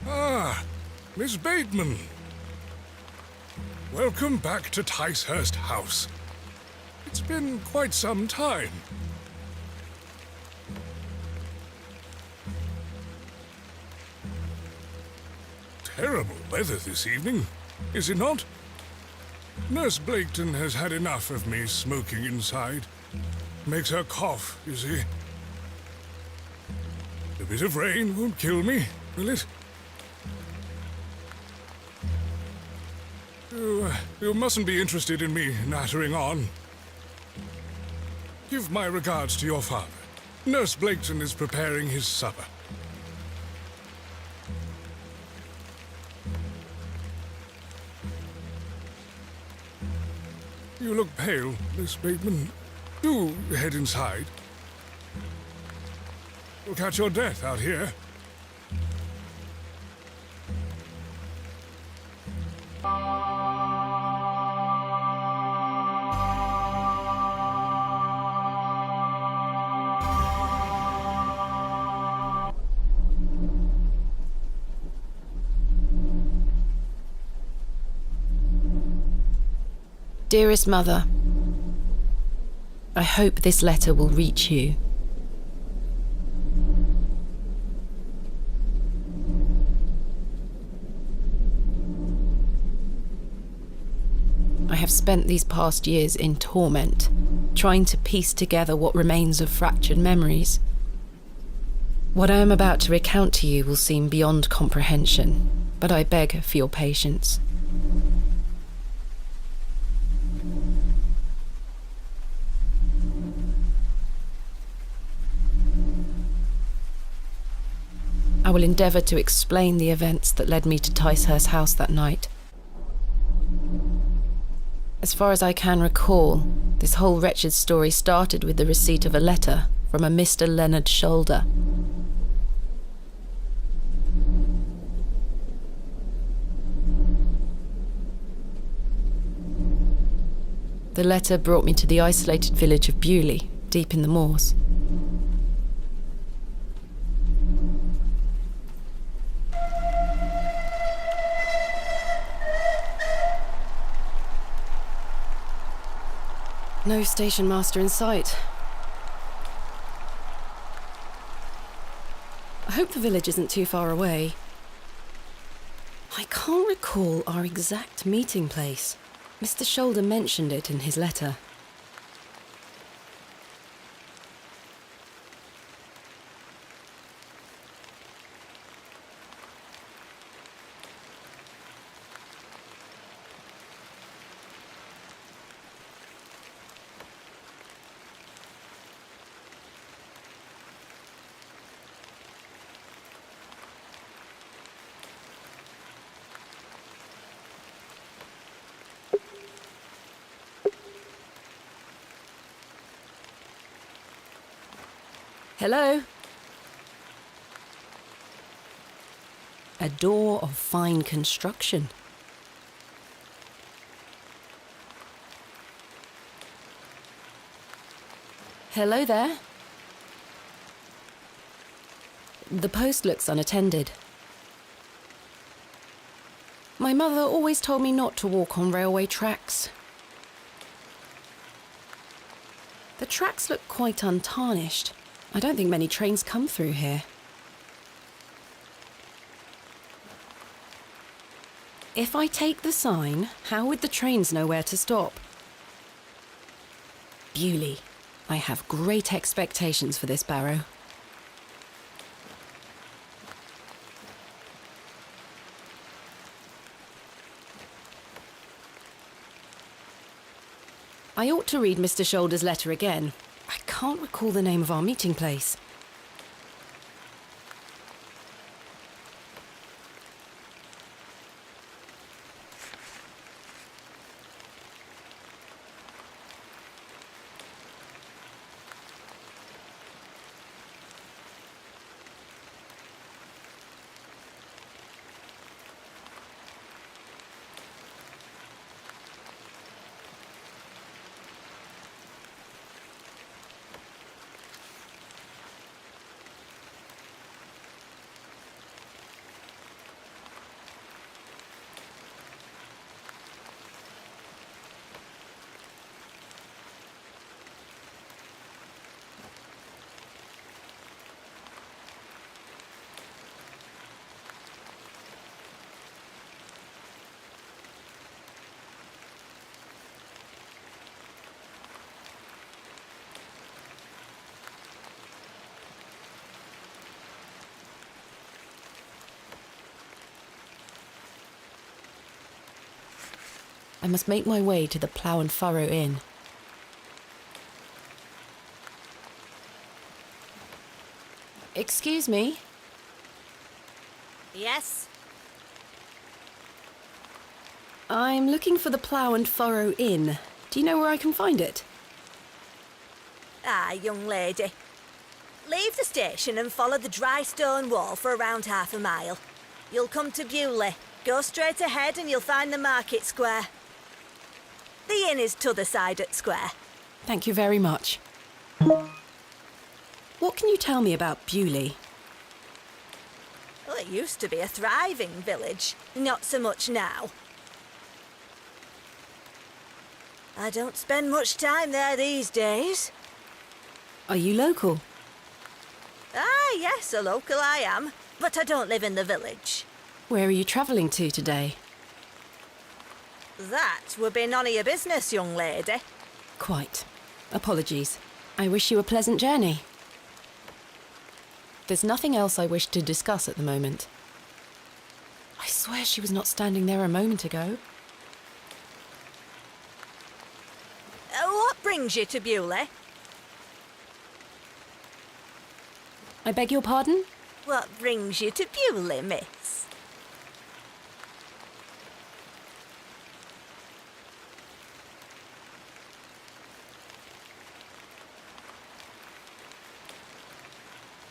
Ah, Miss Bateman. Welcome back to Ticehurst House. It's been quite some time. Terrible weather this evening, is it not? Nurse Blaketon has had enough of me smoking inside. Makes her cough, you see. A bit of rain won't kill me, will it? You mustn't be interested in me nattering on. Give my regards to your father. Nurse Blaketon is preparing his supper. You look pale, Miss Bateman. Do head inside. You'll catch your death out here. Dearest Mother, I hope this letter will reach you. I have spent these past years in torment, trying to piece together what remains of fractured memories. What I am about to recount to you will seem beyond comprehension, but I beg for your patience. I will endeavour to explain the events that led me to Ticehurst House that night. As far as I can recall, this whole wretched story started with the receipt of a letter from a Mr. Leonard Shoulder. The letter brought me to the isolated village of Bewley, deep in the moors. No station master in sight. I hope the village isn't too far away. I can't recall our exact meeting place. Mr. Shoulder mentioned it in his letter. Hello? A door of fine construction. Hello there? The post looks unattended. My mother always told me not to walk on railway tracks. The tracks look quite untarnished. I don't think many trains come through here. If I take the sign, how would the trains know where to stop? Bewley. I have great expectations for this barrow. I ought to read Mr. Shoulder's letter again. I can't recall the name of our meeting place. I must make my way to the Plough and Furrow Inn. Excuse me? Yes? I'm looking for the Plough and Furrow Inn. Do you know where I can find it? Ah, young lady. Leave the station and follow the dry stone wall for around half a mile. You'll come to Bewley. Go straight ahead and you'll find the market square. The inn is t'other side at square. Thank you very much. What can you tell me about Bewley? Well, it used to be a thriving village. Not so much now. I don't spend much time there these days. Are you local? Ah, yes, a local I am. But I don't live in the village. Where are you travelling to today? That would be none of your business, young lady. Quite. Apologies. I wish you a pleasant journey. There's nothing else I wish to discuss at the moment. I swear she was not standing there a moment ago. What brings you to Bewley? I beg your pardon? What brings you to Bewley, miss?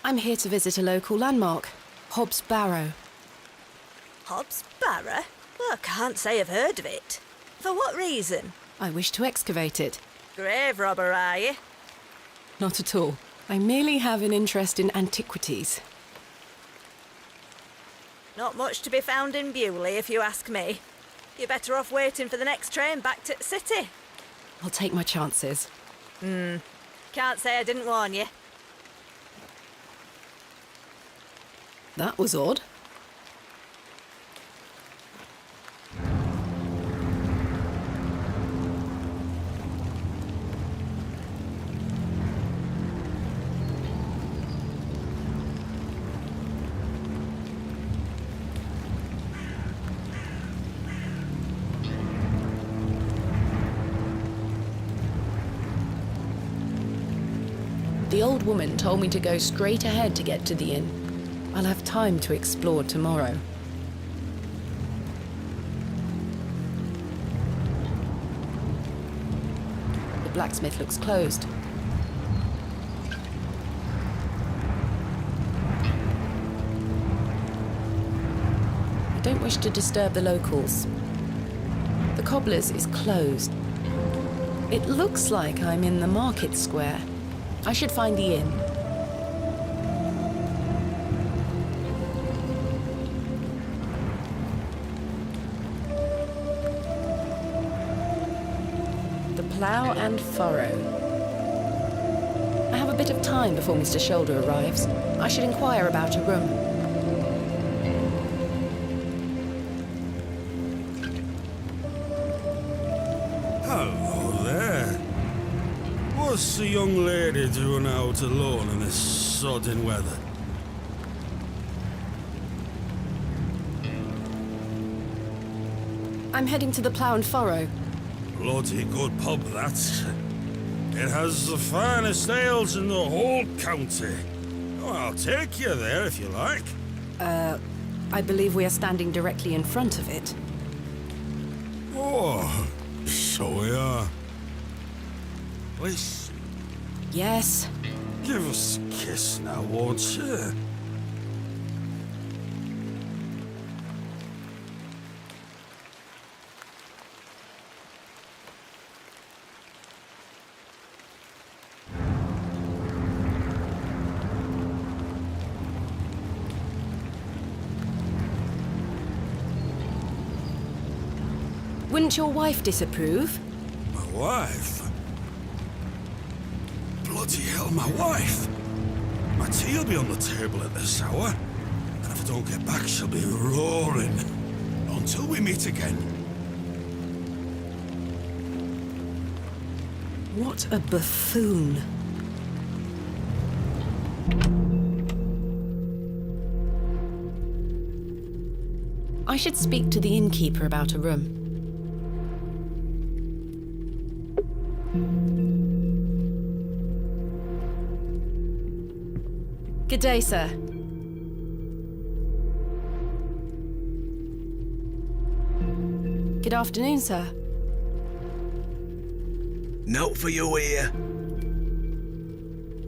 I'm here to visit a local landmark, Hobbs Barrow. Hobbs Barrow? Well, I can't say I've heard of it. For what reason? I wish to excavate it. Grave robber, are you? Not at all. I merely have an interest in antiquities. Not much to be found in Bewley, if you ask me. You're better off waiting for the next train back to the city. I'll take my chances. Can't say I didn't warn you. That was odd. The old woman told me to go straight ahead to get to the inn. I'll have time to explore tomorrow. The blacksmith looks closed. I don't wish to disturb the locals. The cobbler's is closed. It looks like I'm in the market square. I should find the inn. The Plough and Furrow. I have a bit of time before Mr. Shoulder arrives. I should inquire about a room. Hello there. What's the young lady doing out alone in this sodding weather? I'm heading to the Plough and Furrow. Bloody good pub, that. It has the finest ales in the whole county. Oh, I'll take you there if you like. I believe we are standing directly in front of it. Oh, so we are. Please, Yes. give us a kiss now, won't you? Wouldn't your wife disapprove? My wife? Bloody hell, my wife! My tea'll be on the table at this hour. And if I don't get back, she'll be roaring. Until we meet again. What a buffoon. I should speak to the innkeeper about a room. Good day, sir. Good afternoon, sir. Note for you here.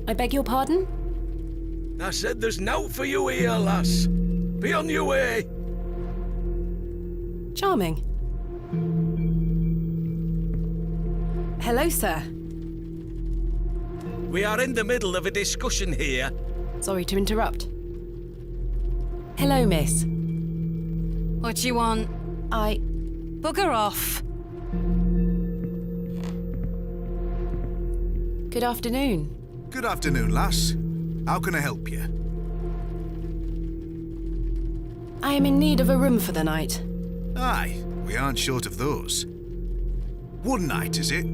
I beg your pardon? I said there's note for you here, lass. Be on your way. Charming. Hello, sir. We are in the middle of a discussion here. Sorry to interrupt. Hello, miss. What do you want? Bugger off. Good afternoon. Good afternoon, lass. How can I help you? I am in need of a room for the night. Aye, we aren't short of those. One night, is it?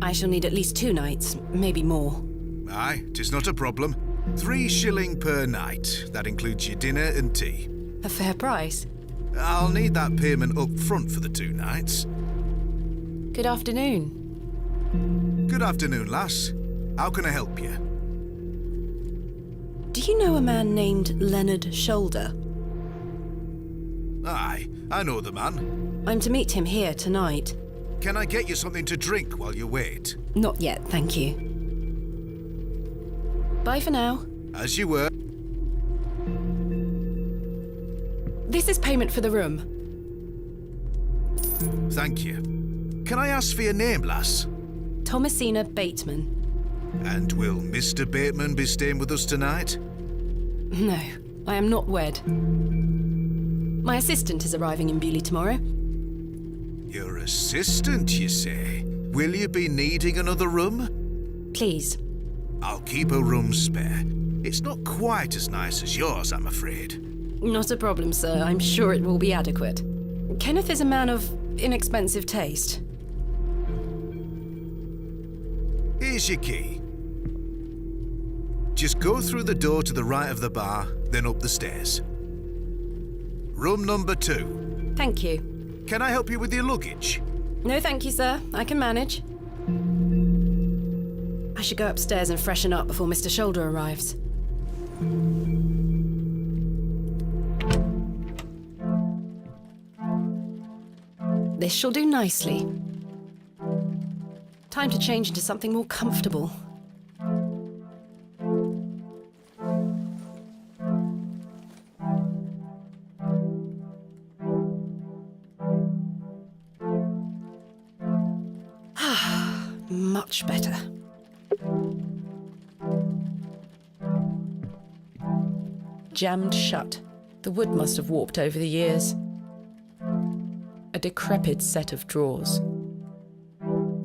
I shall need at least 2 nights, maybe more. Aye, 'tis not a problem. 3 shilling per night. That includes your dinner and tea. A fair price. I'll need that payment up front for the 2 nights. Good afternoon. Good afternoon, lass. How can I help you? Do you know a man named Leonard Shoulder? Aye, I know the man. I'm to meet him here tonight. Can I get you something to drink while you wait? Not yet, thank you. Bye for now. As you were. This is payment for the room. Thank you. Can I ask for your name, lass? Thomasina Bateman. And will Mr. Bateman be staying with us tonight? No, I am not wed. My assistant is arriving in Bewley tomorrow. Your assistant, you say? Will you be needing another room? Please. I'll keep a room spare. It's not quite as nice as yours, I'm afraid. Not a problem, sir. I'm sure it will be adequate. Kenneth is a man of inexpensive taste. Here's your key. Just go through the door to the right of the bar, then up the stairs. Room number 2. Thank you. Can I help you with your luggage? No, thank you, sir. I can manage. I should go upstairs and freshen up before Mr. Shoulder arrives. This shall do nicely. Time to change into something more comfortable. Much better. Jammed shut. The wood must have warped over the years. A decrepit set of drawers.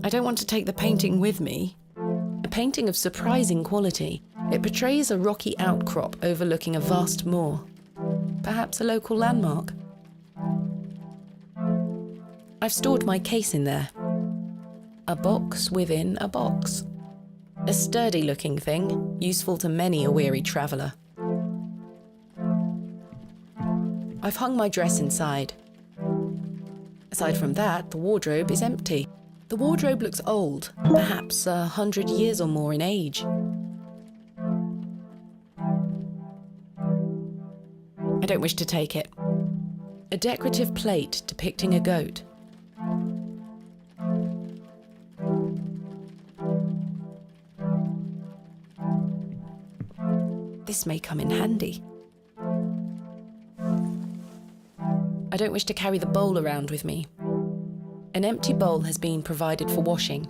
I don't want to take the painting with me. A painting of surprising quality. It portrays a rocky outcrop overlooking a vast moor. Perhaps a local landmark. I've stored my case in there. A box within a box. A sturdy-looking thing, useful to many a weary traveller. I've hung my dress inside. Aside from that, the wardrobe is empty. The wardrobe looks old, perhaps 100 years or more in age. I don't wish to take it. A decorative plate depicting a goat. This may come in handy. I don't wish to carry the bowl around with me. An empty bowl has been provided for washing.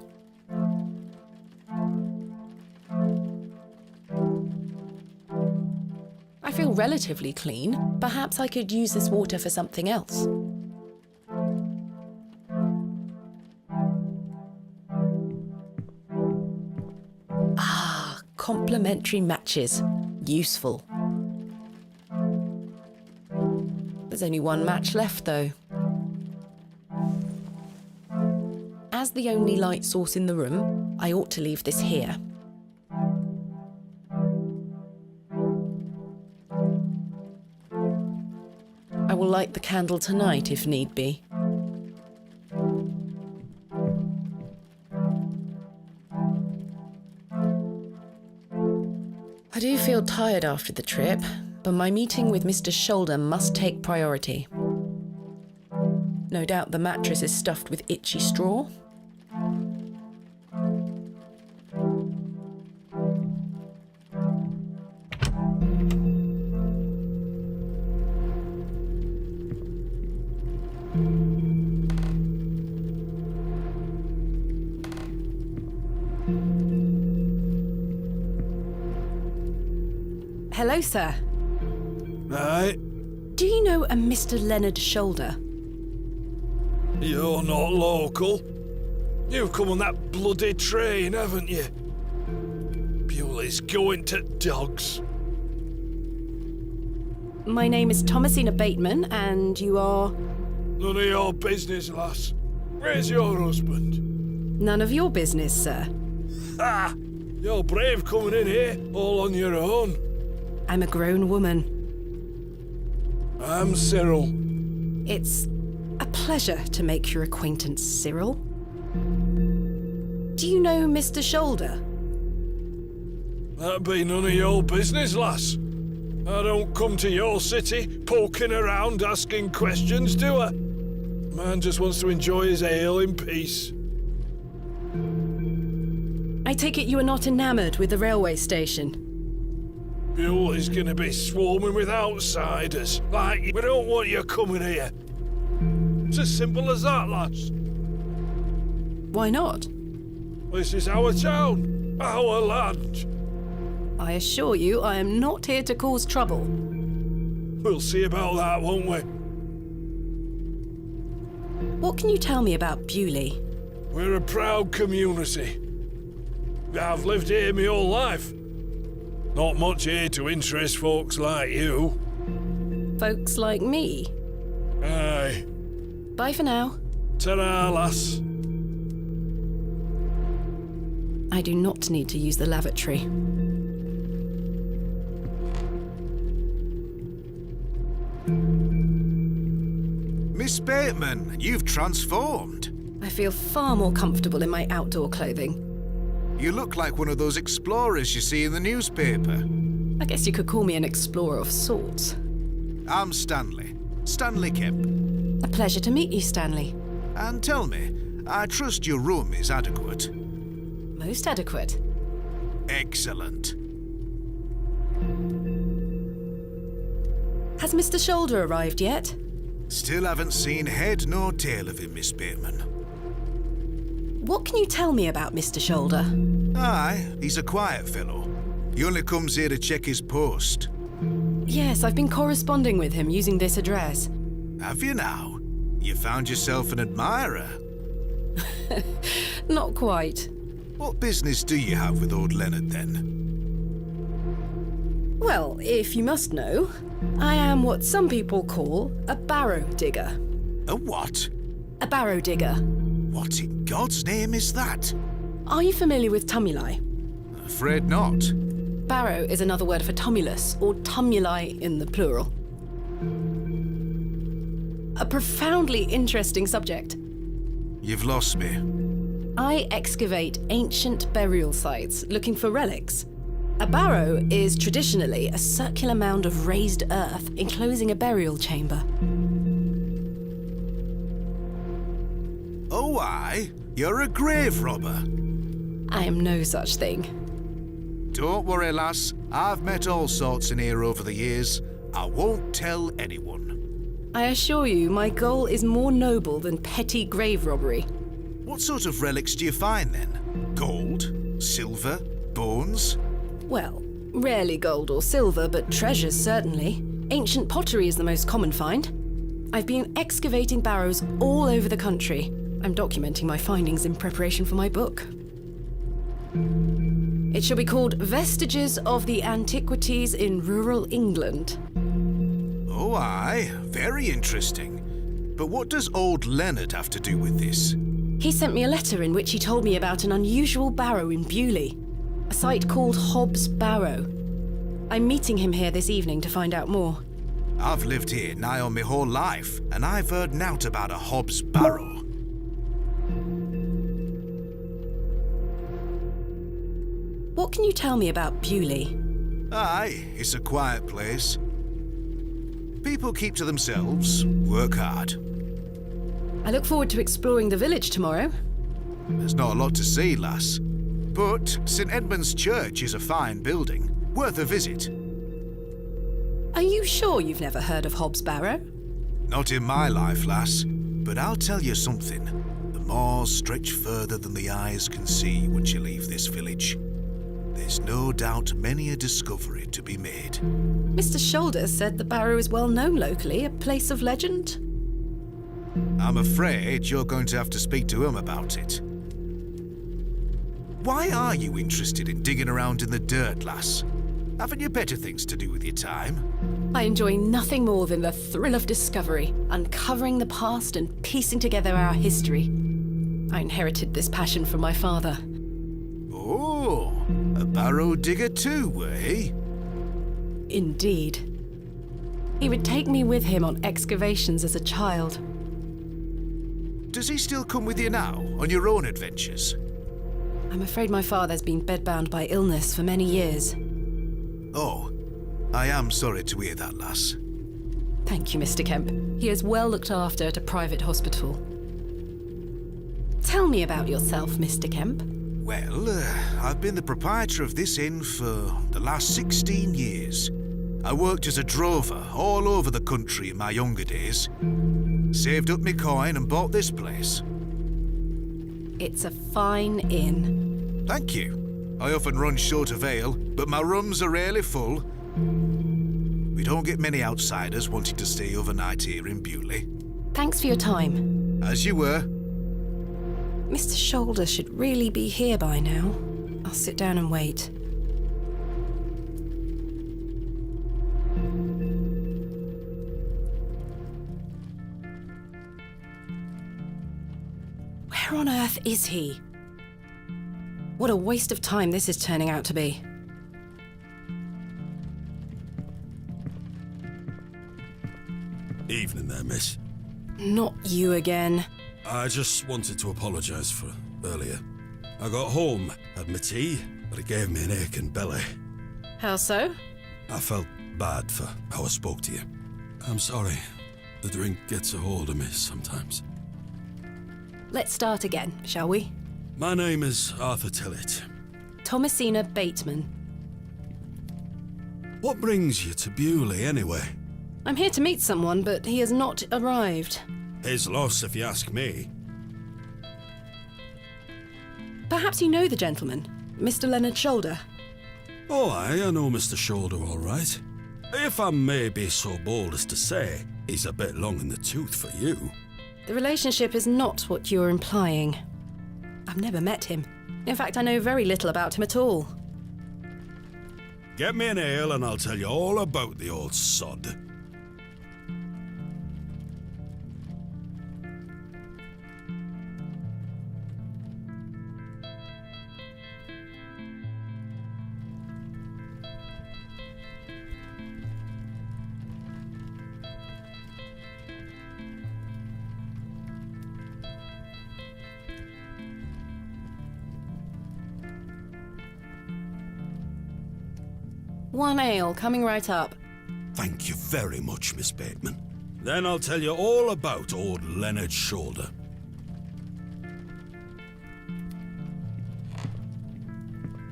I feel relatively clean. Perhaps I could use this water for something else. Ah, complementary matches. Useful. There's only one match left, though. As the only light source in the room, I ought to leave this here. I will light the candle tonight if need be. I do feel feel tired after the trip, but my meeting with Mr. Shoulder must take priority. No doubt the mattress is stuffed with itchy straw. Hello, sir. Right, Do you know a Mr. Leonard Shoulder? You're not local. You've come on that bloody train, haven't you? Bewley's going to dogs. My name is Thomasina Bateman, and you are... None of your business, lass. Where's your husband? None of your business, sir. Ha! You're brave coming in here, all on your own. I'm a grown woman. I'm Cyril. It's a pleasure to make your acquaintance, Cyril. Do you know Mr. Shoulder? That'd be none of your business, lass. I don't come to your city poking around asking questions, do I? Man just wants to enjoy his ale in peace. I take it you are not enamoured with the railway station. Bewley's gonna be swarming with outsiders. Like, we don't want you coming here. It's as simple as that, lass. Why not? This is our town, our land. I assure you I am not here to cause trouble. We'll see about that, won't we? What can you tell me about Bewley? We're a proud community. I've lived here my whole life. Not much here to interest folks like you. Folks like me. Aye. Bye for now. Ta-ra, lass. I do not need to use the lavatory. Miss Bateman, you've transformed. I feel far more comfortable in my outdoor clothing. You look like one of those explorers you see in the newspaper. I guess you could call me an explorer of sorts. I'm Stanley. Stanley Kemp. A pleasure to meet you, Stanley. And tell me, I trust your room is adequate. Most adequate. Excellent. Has Mr. Shoulder arrived yet? Still haven't seen head nor tail of him, Miss Bateman. What can you tell me about Mr. Shoulder? Aye, he's a quiet fellow. He only comes here to check his post. Yes, I've been corresponding with him using this address. Have you now? You found yourself an admirer. Not quite. What business do you have with old Leonard, then? Well, if you must know, I am what some people call a barrow digger. A what? A barrow digger. What in God's name is that? Are you familiar with tumuli? Afraid not. Barrow is another word for tumulus, or tumuli in the plural. A profoundly interesting subject. You've lost me. I excavate ancient burial sites looking for relics. A barrow is traditionally a circular mound of raised earth enclosing a burial chamber. Oh, aye? You're a grave robber. I am no such thing. Don't worry, lass. I've met all sorts in here over the years. I won't tell anyone. I assure you, my goal is more noble than petty grave robbery. What sort of relics do you find, then? Gold? Silver? Bones? Well, rarely gold or silver, but treasures certainly. Ancient pottery is the most common find. I've been excavating barrows all over the country. I'm documenting my findings in preparation for my book. It shall be called Vestiges of the Antiquities in Rural England. Oh, aye. Very interesting. But what does old Leonard have to do with this? He sent me a letter in which he told me about an unusual barrow in Bewley, a site called Hobbs Barrow. I'm meeting him here this evening to find out more. I've lived here nigh on my whole life, and I've heard nowt about a Hobbs Barrow. What can you tell me about Bewley? Aye, it's a quiet place. People keep to themselves, work hard. I look forward to exploring the village tomorrow. There's not a lot to see, lass. But St. Edmund's Church is a fine building, worth a visit. Are you sure you've never heard of Hobbs Barrow? Not in my life, lass. But I'll tell you something. The moors stretch further than the eyes can see once you leave this village. There's no doubt many a discovery to be made. Mr. Shoulder said the Barrow is well known locally, a place of legend. I'm afraid you're going to have to speak to him about it. Why are you interested in digging around in the dirt, lass? Haven't you better things to do with your time? I enjoy nothing more than the thrill of discovery, uncovering the past and piecing together our history. I inherited this passion from my father. Oh, a barrow digger too, were he? Indeed. He would take me with him on excavations as a child. Does he still come with you now, on your own adventures? I'm afraid my father's been bedbound by illness for many years. Oh, I am sorry to hear that, lass. Thank you, Mr. Kemp. He is well looked after at a private hospital. Tell me about yourself, Mr. Kemp. Well, I've been the proprietor of this inn for the last 16 years. I worked as a drover all over the country in my younger days. Saved up my coin and bought this place. It's a fine inn. Thank you. I often run short of ale, but my rooms are rarely full. We don't get many outsiders wanting to stay overnight here in Bewley. Thanks for your time. As you were. Mr. Shoulder should really be here by now. I'll sit down and wait. Where on earth is he? What a waste of time this is turning out to be. Evening there, miss. Not you again. I just wanted to apologise for earlier. I got home, had my tea, but it gave me an aching belly. How so? I felt bad for how I spoke to you. I'm sorry. The drink gets a hold of me sometimes. Let's start again, shall we? My name is Arthur Tillett. Thomasina Bateman. What brings you to Bewley, anyway? I'm here to meet someone, but he has not arrived. His loss, if you ask me. Perhaps you know the gentleman, Mr. Leonard Shoulder. Oh, I know Mr. Shoulder all right. If I may be so bold as to say, he's a bit long in the tooth for you. The relationship is not what you're implying. I've never met him. In fact, I know very little about him at all. Get me an ale and I'll tell you all about the old sod. One ale, coming right up. Thank you very much, Miss Bateman. Then I'll tell you all about old Leonard Shoulder.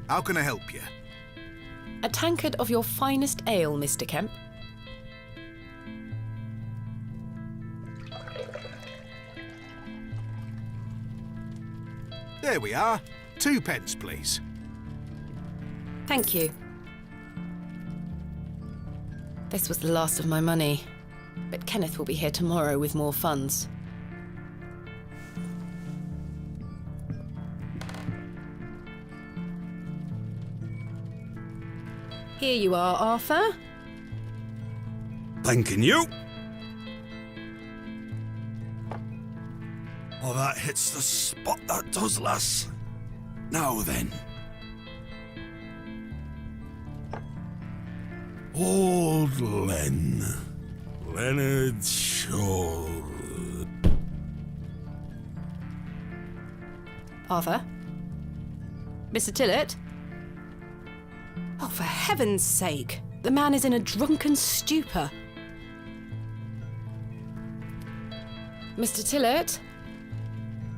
How can I help you? A tankard of your finest ale, Mr. Kemp. There we are. 2 pence, please. Thank you. This was the last of my money, but Kenneth will be here tomorrow with more funds. Here you are, Arthur. Thanking you. Oh, that hits the spot, that does, lass. Now then. Old Leonard Shoulder. Arthur? Mr. Tillett? Oh, for heaven's sake! The man is in a drunken stupor. Mr. Tillett?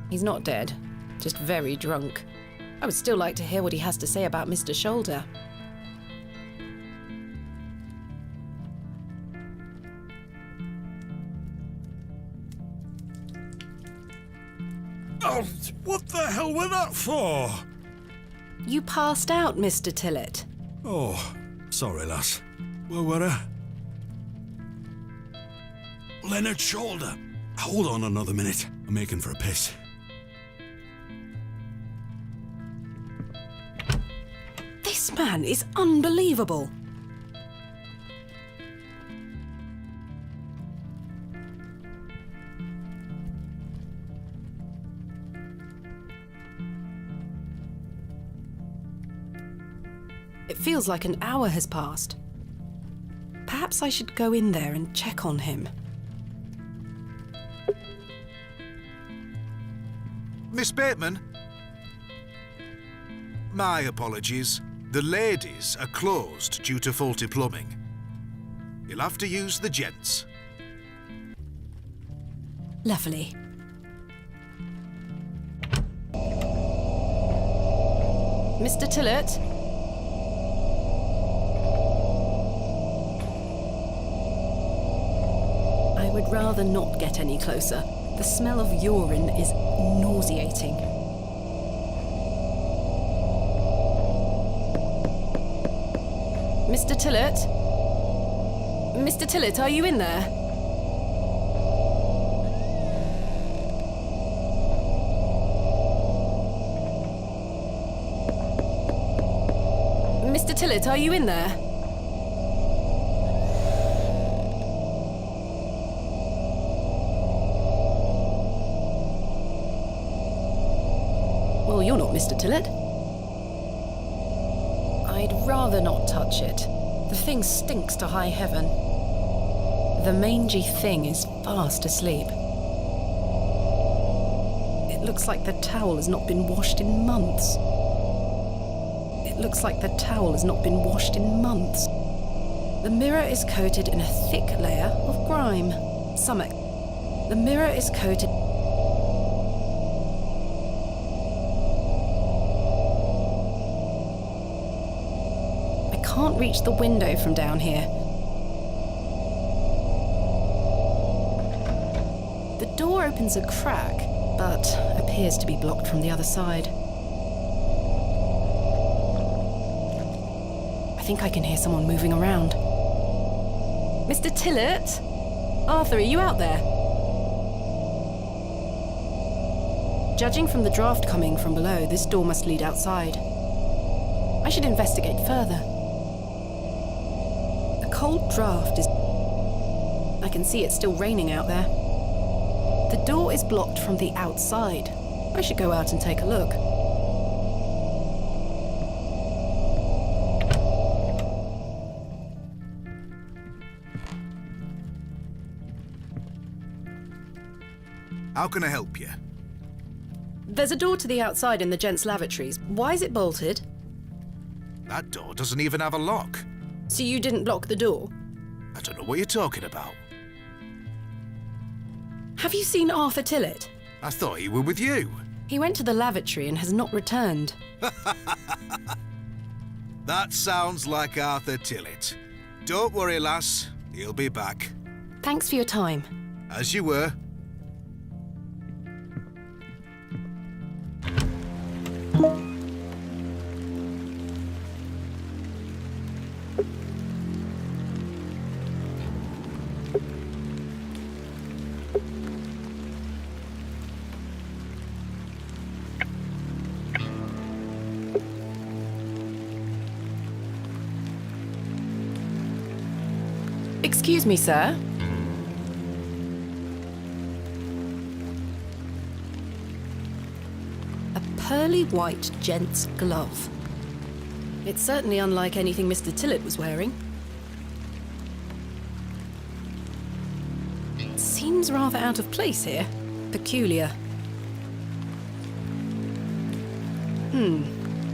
He's not dead, just very drunk. I would still like to hear what he has to say about Mr. Shoulder. Oh, what the hell were that for? You passed out, Mr. Tillett. Oh, sorry, lass. Where were I? Leonard Shoulder. Hold on another minute. I'm making for a piss. This man is unbelievable. It feels like an hour has passed. Perhaps I should go in there and check on him. Miss Bateman? My apologies. The ladies are closed due to faulty plumbing. You'll have to use the gents. Lovely. Mr. Tillett? I would rather not get any closer. The smell of urine is nauseating. Mr. Tillett? Mr. Tillett, are you in there? Mr. Tillett, are you in there? Well, you're not Mr. Tillett. I'd rather not touch it. The thing stinks to high heaven. The mangy thing is fast asleep. It looks like the towel has not been washed in months. It looks like the towel has not been washed in months. The mirror is coated in a thick layer of grime. Summit. The mirror is coated... I can't reach the window from down here. The door opens a crack, but appears to be blocked from the other side. I think I can hear someone moving around. Mr. Tillett? Arthur, are you out there? Judging from the draft coming from below, this door must lead outside. I should investigate further. A cold draft is... I can see it's still raining out there. The door is blocked from the outside. I should go out and take a look. How can I help you? There's a door to the outside in the gents' lavatories. Why is it bolted? That door doesn't even have a lock. So you didn't block the door? I don't know what you're talking about. Have you seen Arthur Tillett? I thought he were with you. He went to the lavatory and has not returned. That sounds like Arthur Tillett. Don't worry, lass. He'll be back. Thanks for your time. As you were. Excuse me, sir. A pearly white gent's glove. It's certainly unlike anything Mr. Tillett was wearing. It seems rather out of place here. Peculiar.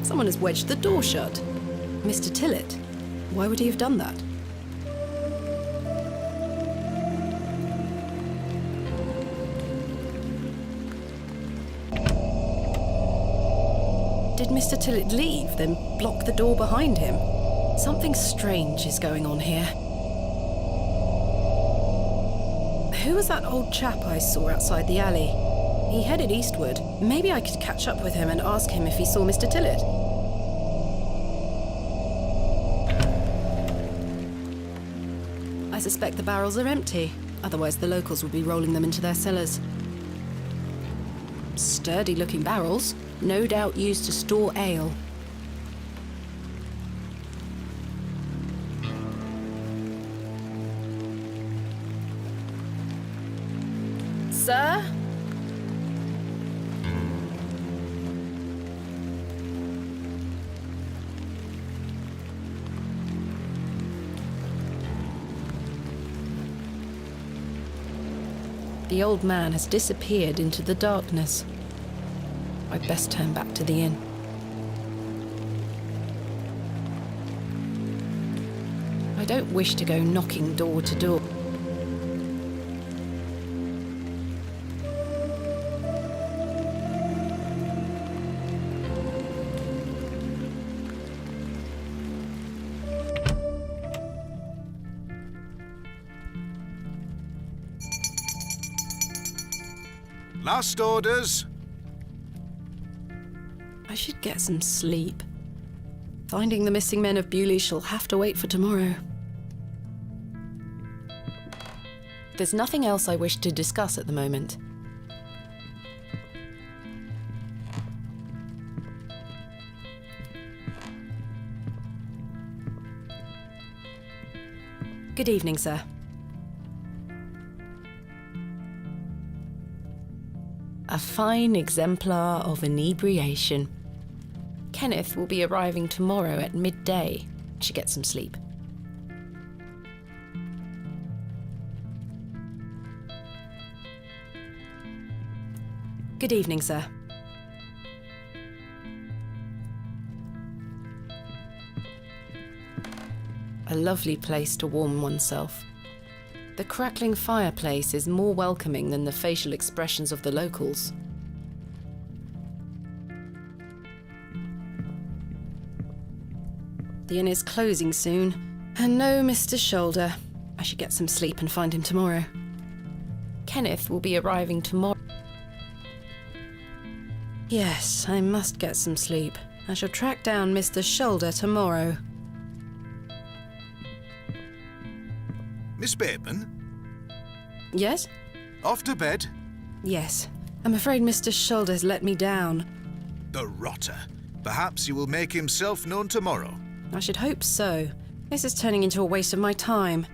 Someone has wedged the door shut. Mr. Tillett? Why would he have done that? Did Mr. Tillett leave, then block the door behind him? Something strange is going on here. Who was that old chap I saw outside the alley? He headed eastward. Maybe I could catch up with him and ask him if he saw Mr. Tillett. I suspect the barrels are empty. Otherwise the locals would be rolling them into their cellars. Sturdy-looking barrels, no doubt used to store ale. Sir? The old man has disappeared into the darkness. I'd best turn back to the inn. I don't wish to go knocking door to door. Last orders. I should get some sleep. Finding the missing men of Bewley shall have to wait for tomorrow. There's nothing else I wish to discuss at the moment. Good evening, sir. A fine exemplar of inebriation. Kenneth will be arriving tomorrow at midday. I should get some sleep. Good evening, sir. A lovely place to warm oneself. The crackling fireplace is more welcoming than the facial expressions of the locals. The inn is closing soon, and no Mr. Shoulder. I should get some sleep and find him tomorrow. Kenneth will be arriving tomorrow. Yes, I must get some sleep. I shall track down Mr. Shoulder tomorrow. Miss Bateman? Yes? Off to bed? Yes. I'm afraid Mr. Shoulder's let me down. The rotter. Perhaps he will make himself known tomorrow. I should hope so. This is turning into a waste of my time.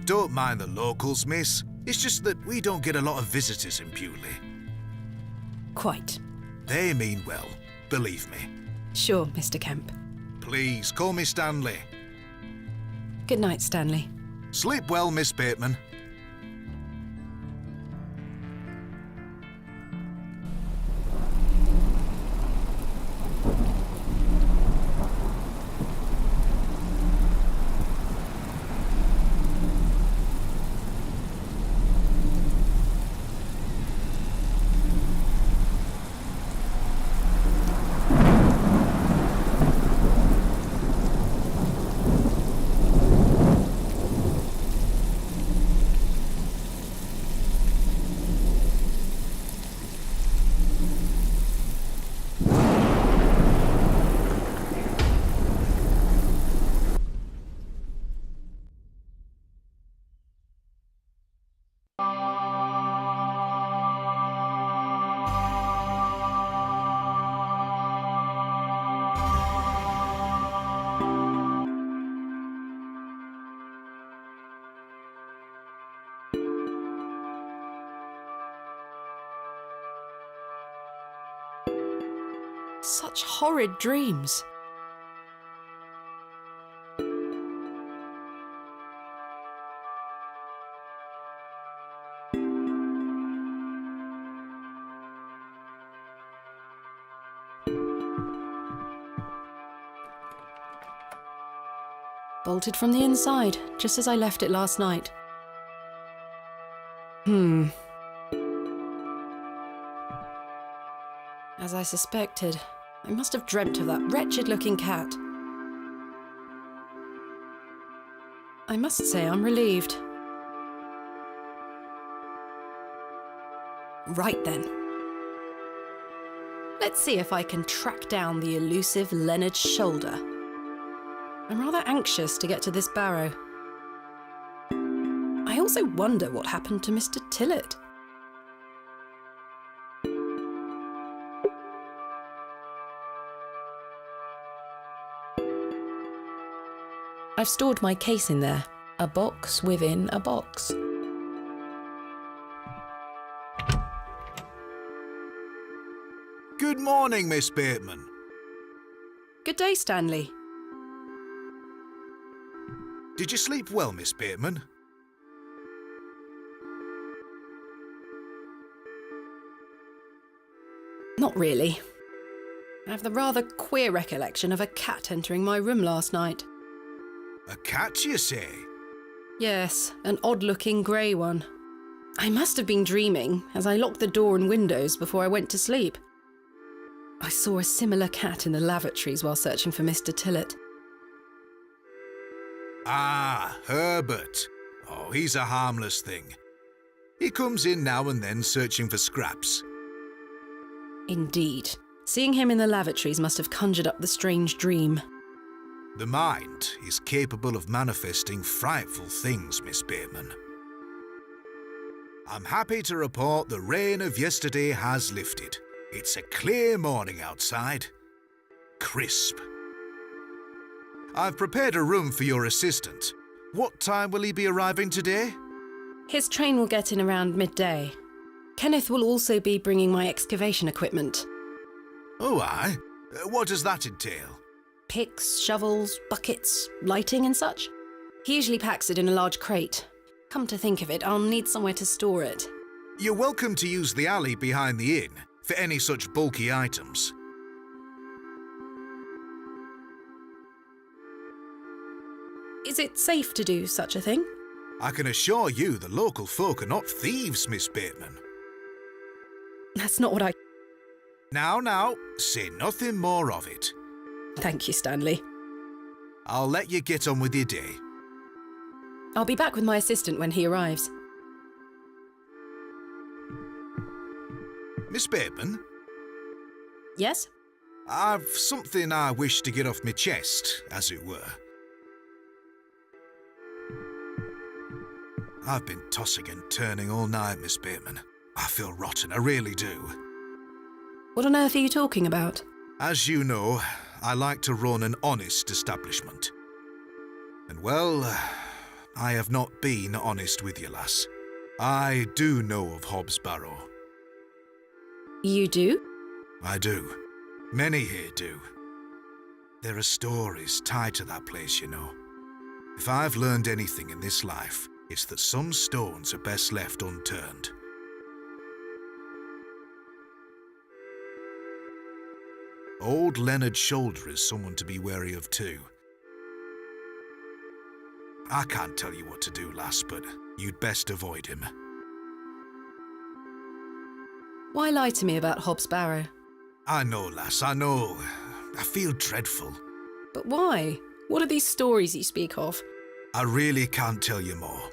Don't mind the locals, miss. It's just that we don't get a lot of visitors in Bewley. Quite. They mean well, believe me. Sure, Mr. Kemp. Please, call me Stanley. Good night, Stanley. Sleep well, Miss Bateman. Such horrid dreams. bolted from the inside, just as I left it last night. As I suspected, I must have dreamt of that wretched-looking cat. I must say I'm relieved. Right then. Let's see if I can track down the elusive Leonard Shoulder. I'm rather anxious to get to this barrow. I also wonder what happened to Mr. Tillett. I've stored my case in there, a box within a box. Good morning, Miss Bateman. Good day, Stanley. Did you sleep well, Miss Bateman? Not really. I have the rather queer recollection of a cat entering my room last night. A cat, you say? Yes, an odd-looking grey one. I must have been dreaming, as I locked the door and windows before I went to sleep. I saw a similar cat in the lavatories while searching for Mr. Tillett. Ah, Herbert. Oh, he's a harmless thing. He comes in now and then searching for scraps. Indeed. Seeing him in the lavatories must have conjured up the strange dream. The mind is capable of manifesting frightful things, Miss Bateman. I'm happy to report the rain of yesterday has lifted. It's a clear morning outside. Crisp. I've prepared a room for your assistant. What time will he be arriving today? His train will get in around midday. Kenneth will also be bringing my excavation equipment. Oh, aye? What does that entail? Picks, shovels, buckets, lighting and such. He usually packs it in a large crate. Come to think of it, I'll need somewhere to store it. You're welcome to use the alley behind the inn for any such bulky items. Is it safe to do such a thing? I can assure you the local folk are not thieves, Miss Bateman. That's not what I... Now, say nothing more of it. Thank you, Stanley. I'll let you get on with your day. I'll be back with my assistant when he arrives. Miss Bateman, Yes? I've something I wish to get off my chest, as it were. I've been tossing and turning all night, Miss Bateman. I feel rotten, I really do. What on earth are you talking about? As you know, I like to run an honest establishment. And well, I have not been honest with you, lass. I do know of Hobbs Barrow. You do? I do. Many here do. There are stories tied to that place, you know. If I've learned anything in this life, it's that some stones are best left unturned. Old Leonard Shoulder is someone to be wary of too. I can't tell you what to do, lass, but you'd best avoid him. Why lie to me about Hobbs Barrow? I know, lass, I know. I feel dreadful. But why? What are these stories you speak of? I really can't tell you more.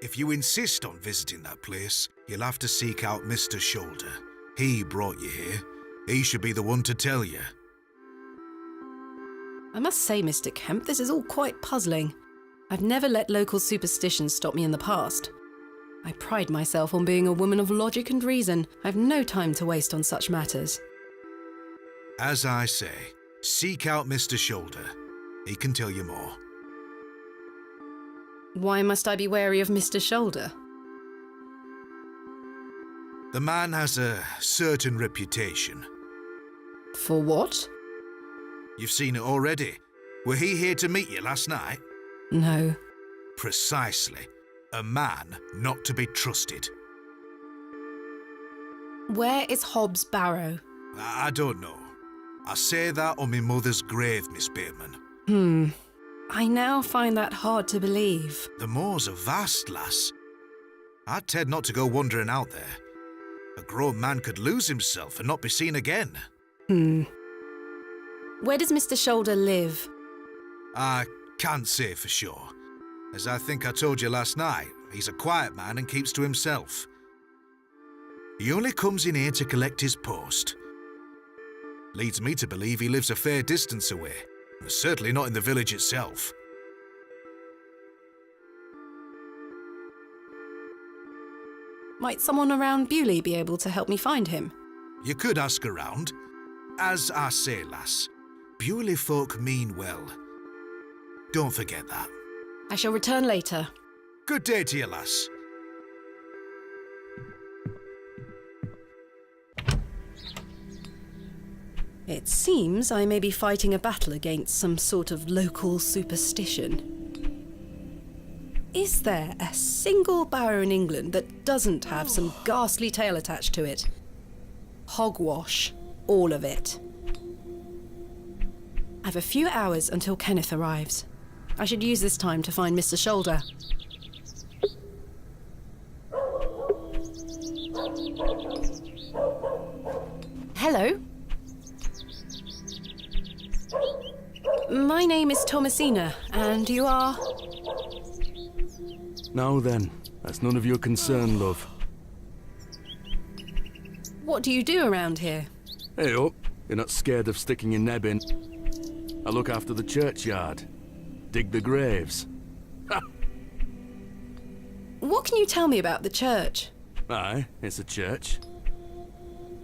If you insist on visiting that place, you'll have to seek out Mr. Shoulder. He brought you here. He should be the one to tell you. I must say, Mr. Kemp, this is all quite puzzling. I've never let local superstitions stop me in the past. I pride myself on being a woman of logic and reason. I've no time to waste on such matters. As I say, seek out Mr. Shoulder. He can tell you more. Why must I be wary of Mr. Shoulder? The man has a certain reputation. For what? You've seen it already. Were he here to meet you last night? No. Precisely. A man not to be trusted. Where is Hobbs Barrow? I don't know. I say that on my mother's grave, Miss Bateman. I now find that hard to believe. The moors are vast, lass. I'd tend not to go wandering out there. A grown man could lose himself and not be seen again. Where does Mr. Shoulder live? I can't say for sure. As I think I told you last night, he's a quiet man and keeps to himself. He only comes in here to collect his post. Leads me to believe he lives a fair distance away, certainly not in the village itself. Might someone around Bewley be able to help me find him? You could ask around. As I say, lass, Bewley folk mean well. Don't forget that. I shall return later. Good day to you, lass. It seems I may be fighting a battle against some sort of local superstition. Is there a single barrow in England that doesn't have some ghastly tale attached to it? Hogwash. All of it. I've a few hours until Kenneth arrives. I should use this time to find Mr. Shoulder. Hello? My name is Thomasina, and you are? Now then, that's none of your concern, love. What do you do around here? Hey up, you're not scared of sticking your neb in. I look after the churchyard. Dig the graves. Ha! What can you tell me about the church? Aye, it's a church.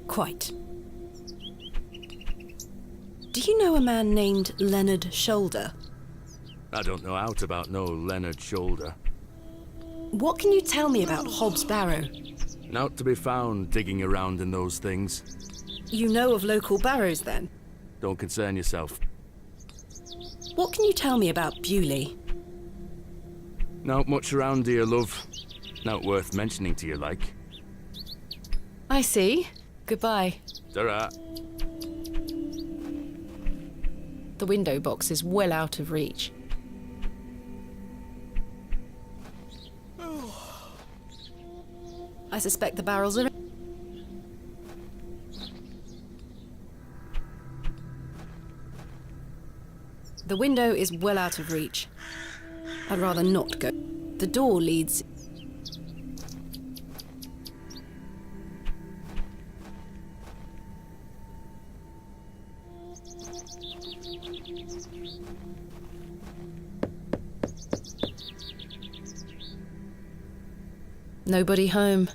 Quite. Do you know a man named Leonard Shoulder? I don't know aught about no Leonard Shoulder. What can you tell me about Hobbs Barrow? Naught to be found digging around in those things. You know of local barrows, then? Don't concern yourself. What can you tell me about Bewley? Not much around here, love. Not worth mentioning to you, like. I see. Goodbye. Ta-ra. The window box is well out of reach. I suspect the barrels are... The window is well out of reach. I'd rather not go. The door leads... Nobody home.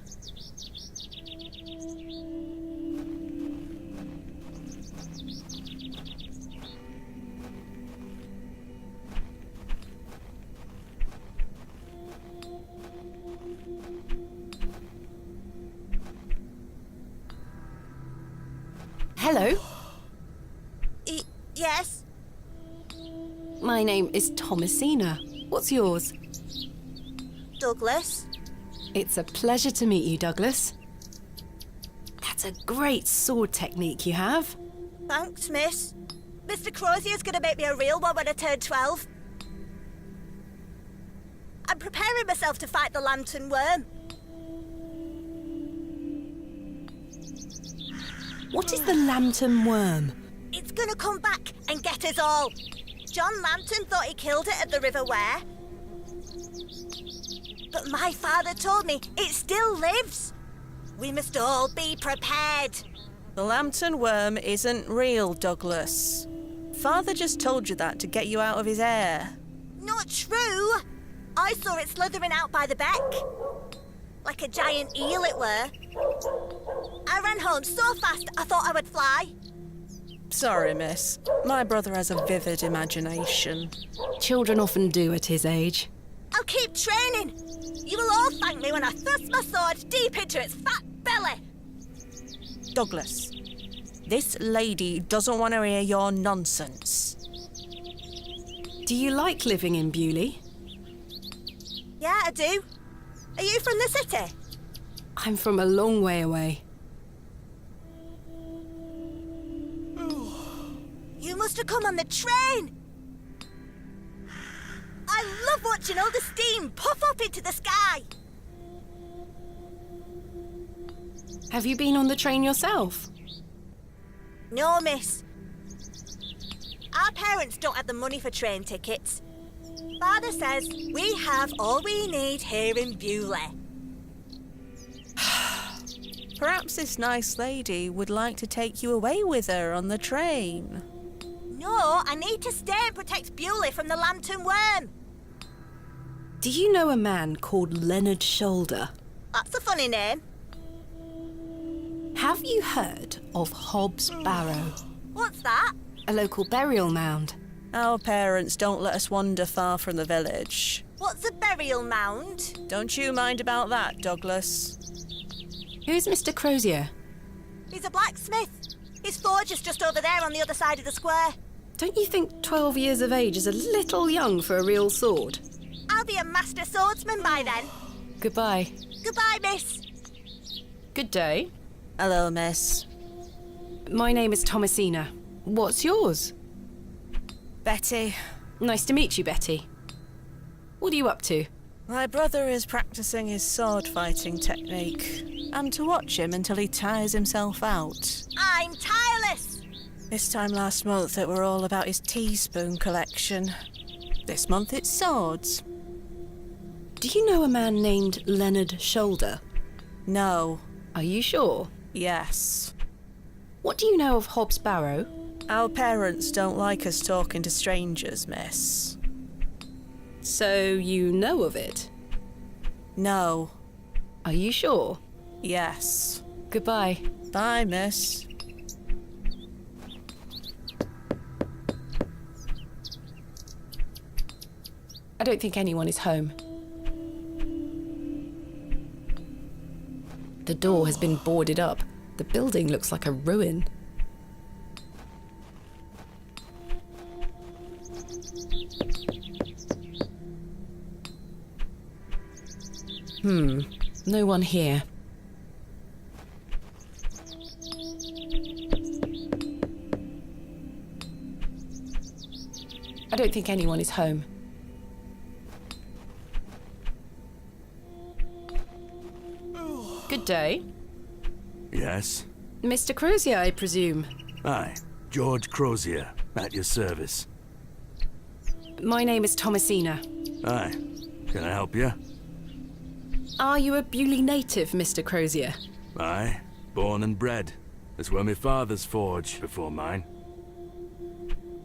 Hello? Yes? My name is Thomasina. What's yours? Douglas? It's a pleasure to meet you, Douglas. That's a great sword technique you have. Thanks, miss. Mr. Crozier's gonna make me a real one when I turn 12. I'm preparing myself to fight the lantern worm. What is the lantern worm? It's gonna come back and get us all. John Lantern thought he killed it at the River Ware. But my father told me it still lives. We must all be prepared. The lantern worm isn't real, Douglas. Father just told you that to get you out of his hair. Not true. I saw it slithering out by the beck. Like a giant eel it were. I ran home so fast I thought I would fly. Sorry, miss. My brother has a vivid imagination. Children often do at his age. I'll keep training. You will all thank me when I thrust my sword deep into its fat belly. Douglas, this lady doesn't want to hear your nonsense. Do you like living in Bewley? Yeah, I do. Are you from the city? I'm from a long way away. You must have come on the train. love watching all the steam puff up into the sky. Have you been on the train yourself? No, miss. Our parents don't have the money for train tickets. Father says we have all we need here in Bewley. Perhaps this nice lady would like to take you away with her on the train. No, I need to stay and protect Bewley from the lantern worm. Do you know a man called Leonard Shoulder? That's a funny name. Have you heard of Hobbs Barrow? What's that? A local burial mound. Our parents don't let us wander far from the village. What's a burial mound? Don't you mind about that, Douglas. Who's Mr. Crozier? He's a blacksmith. His forge is just over there on the other side of the square. Don't you think 12 years of age is a little young for a real sword? I'll be a master swordsman by then. Goodbye. Goodbye, miss. Good day. Hello, miss. My name is Thomasina. What's yours? Betty. Nice to meet you, Betty. What are you up to? My brother is practicing his sword fighting technique. I'm to watch him until he tires himself out. I'm tireless. This time last month it were all about his teaspoon collection. This month it's swords. Do you know a man named Leonard Shoulder? No. Are you sure? Yes. What do you know of Hobbs Barrow? Our parents don't like us talking to strangers, miss. So you know of it? No. Are you sure? Yes. Goodbye. Bye, miss. I don't think anyone is home. The door has been boarded up. The building looks like a ruin. No one here. I don't think anyone is home. Good day. Yes? Mr. Crozier, I presume. Aye, George Crozier, at your service. My name is Thomasina. Aye, can I help you? Are you a Bewley native, Mr. Crozier? Aye, born and bred. That's where my father's forge before mine.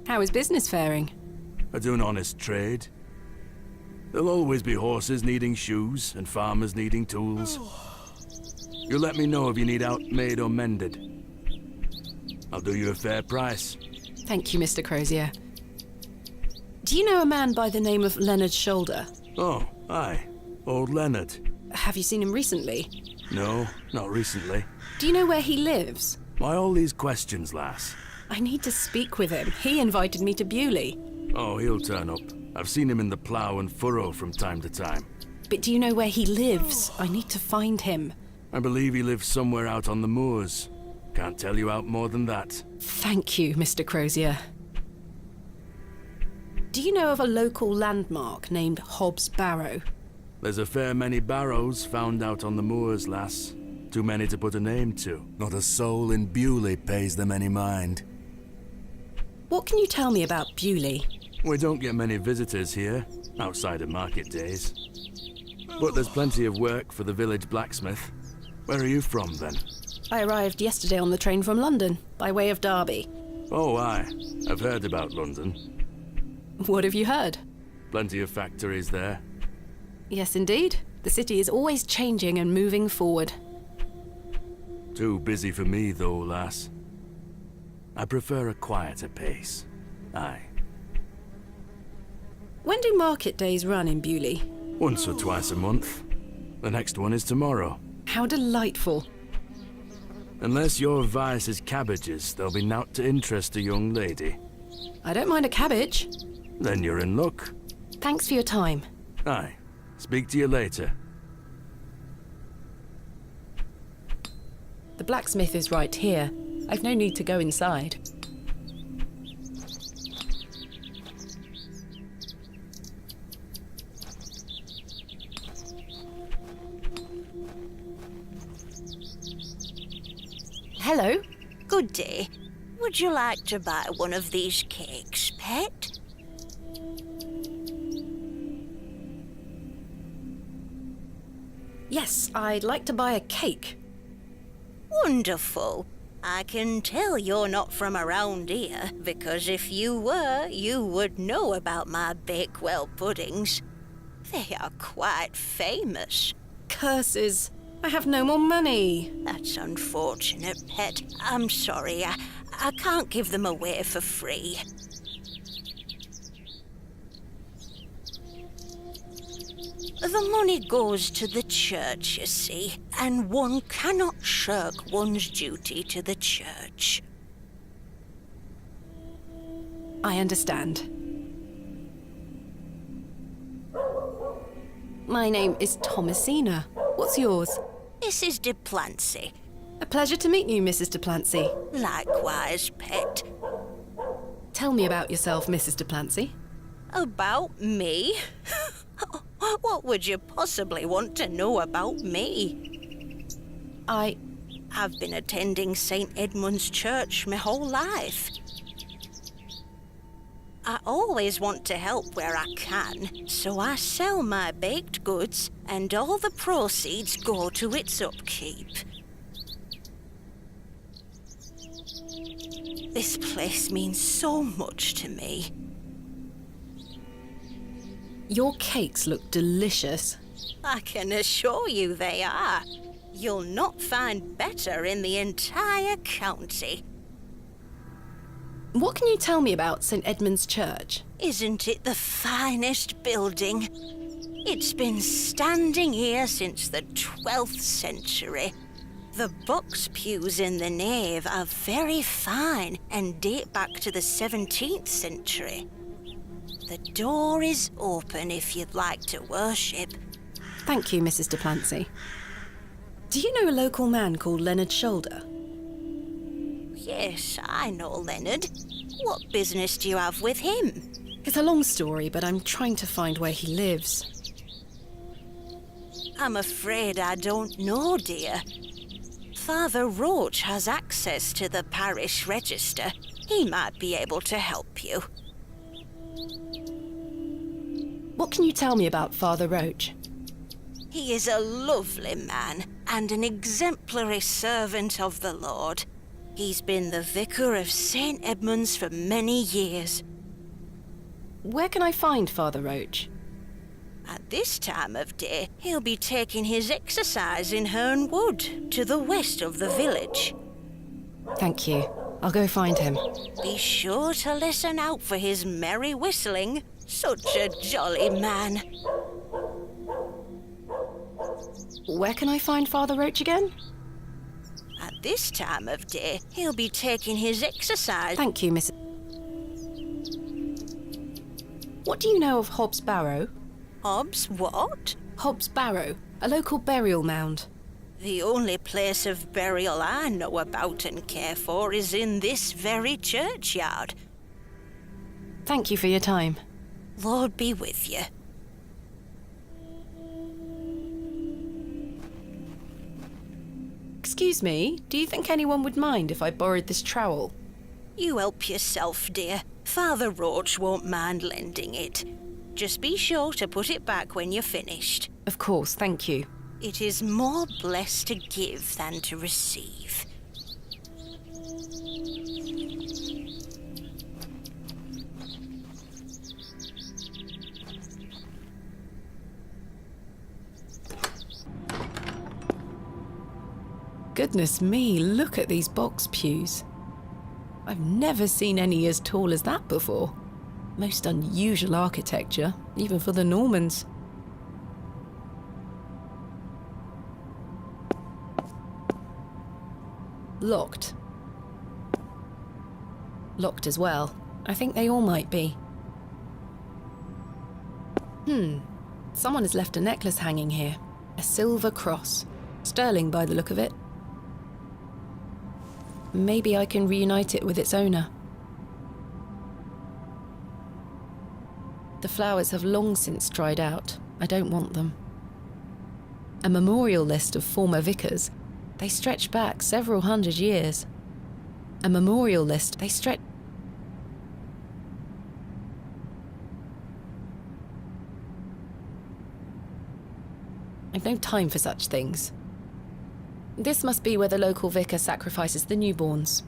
How is business faring? I do an honest trade. There'll always be horses needing shoes and farmers needing tools. You let me know if you need out made or mended. I'll do you a fair price. Thank you, Mr. Crozier. Do you know a man by the name of Leonard Shoulder? Oh, aye. Old Leonard. Have you seen him recently? No, not recently. Do you know where he lives? Why all these questions, lass? I need to speak with him. He invited me to Bewley. Oh, he'll turn up. I've seen him in the plough and furrow from time to time. But do you know where he lives? I need to find him. I believe he lives somewhere out on the moors. Can't tell you out more than that. Thank you, Mr. Crozier. Do you know of a local landmark named Hobbs Barrow? There's a fair many barrows found out on the moors, lass. Too many to put a name to. Not a soul in Bewley pays them any mind. What can you tell me about Bewley? We don't get many visitors here, outside of market days. But there's plenty of work for the village blacksmith. Where are you from, then? I arrived yesterday on the train from London, by way of Derby. Oh, aye. I've heard about London. What have you heard? Plenty of factories there. Yes, indeed. The city is always changing and moving forward. Too busy for me, though, lass. I prefer a quieter pace. Aye. When do market days run in Bewley? Once or twice a month. The next one is tomorrow. How delightful. Unless your vice is cabbages, there'll be nought to interest a young lady. I don't mind a cabbage. Then you're in luck. Thanks for your time. Aye. Speak to you later. The blacksmith is right here. I've no need to go inside. hello. Good day. Would you like to buy one of these cakes, pet? Yes, I'd like to buy a cake. Wonderful. I can tell you're not from around here, because if you were, you would know about my Bakewell puddings. They are quite famous. Curses. I have no more money. That's unfortunate, pet. I'm sorry. I can't give them away for free. The money goes to the church, you see, and one cannot shirk one's duty to the church. I understand. My name is Thomasina. What's yours? Mrs. de Plancy. A pleasure to meet you, Mrs. de Plancy. Likewise, pet. Tell me about yourself, Mrs. de Plancy. About me? What would you possibly want to know about me? I've been attending St. Edmund's Church my whole life. I always want to help where I can, so I sell my baked goods, and all the proceeds go to its upkeep. This place means so much to me. Your cakes look delicious. I can assure you they are. You'll not find better in the entire county. What can you tell me about St. Edmund's Church? Isn't it the finest building? It's been standing here since the 12th century. The box pews in the nave are very fine and date back to the 17th century. The door is open if you'd like to worship. Thank you, Mrs. de Plancy. Do you know a local man called Leonard Shoulder? Yes, I know Leonard. What business do you have with him? It's a long story, but I'm trying to find where he lives. I'm afraid I don't know, dear. Father Roach has access to the parish register. He might be able to help you. What can you tell me about Father Roach? He is a lovely man and an exemplary servant of the Lord. He's been the vicar of St. Edmund's for many years. Where can I find Father Roach? At this time of day, he'll be taking his exercise in Herne Wood, to the west of the village. Thank you. I'll go find him. Be sure to listen out for his merry whistling. Such a jolly man. Where can I find Father Roach again? At this time of day, he'll be taking his exercise. Thank you, Miss. What do you know of Hobbs Barrow? Hobbs what? Hobbs Barrow, a local burial mound. The only place of burial I know about and care for is in this very churchyard. Thank you for your time. Lord be with you. Excuse me, do you think anyone would mind if I borrowed this trowel? You help yourself, dear. Father Roach won't mind lending it. Just be sure to put it back when you're finished. Of course, thank you. It is more blessed to give than to receive. Goodness me, look at these box pews. I've never seen any as tall as that before. Most unusual architecture, even for the Normans. Locked. Locked as well. I think they all might be. Someone has left a necklace hanging here. A silver cross. Sterling by the look of it. Maybe I can reunite it with its owner. The flowers have long since dried out. I don't want them. A memorial list of former vicars. They stretch back several hundred years. A memorial list, they stretch... I've no time for such things. This must be where the local vicar sacrifices the newborns.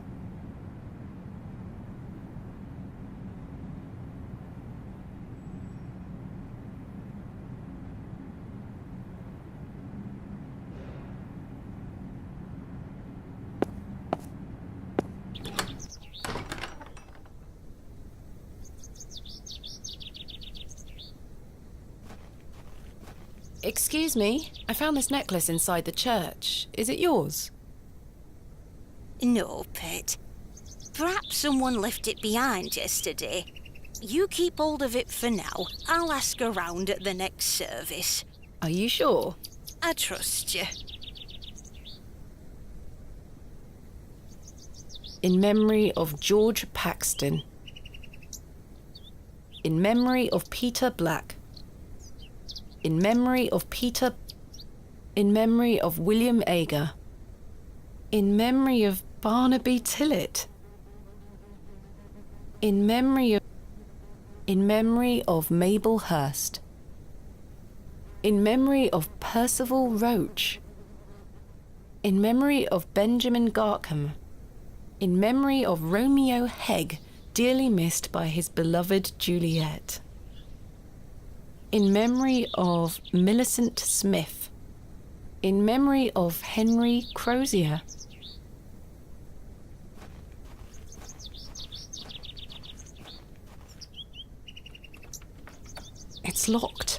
Excuse me, I found this necklace inside the church. Is it yours? No, pet. Perhaps someone left it behind yesterday. You keep hold of it for now. I'll ask around at the next service. Are you sure? I trust you. In memory of George Paxton. In memory of Peter Black. In memory of Peter... In memory of William Ager. In memory of Barnaby Tillett. In memory of... In memory of Mabel Hurst. In memory of Percival Roach. In memory of Benjamin Garkham. In memory of Romeo Hegg, dearly missed by his beloved Juliet. In memory of Millicent Smith. In memory of Henry Crozier. It's locked.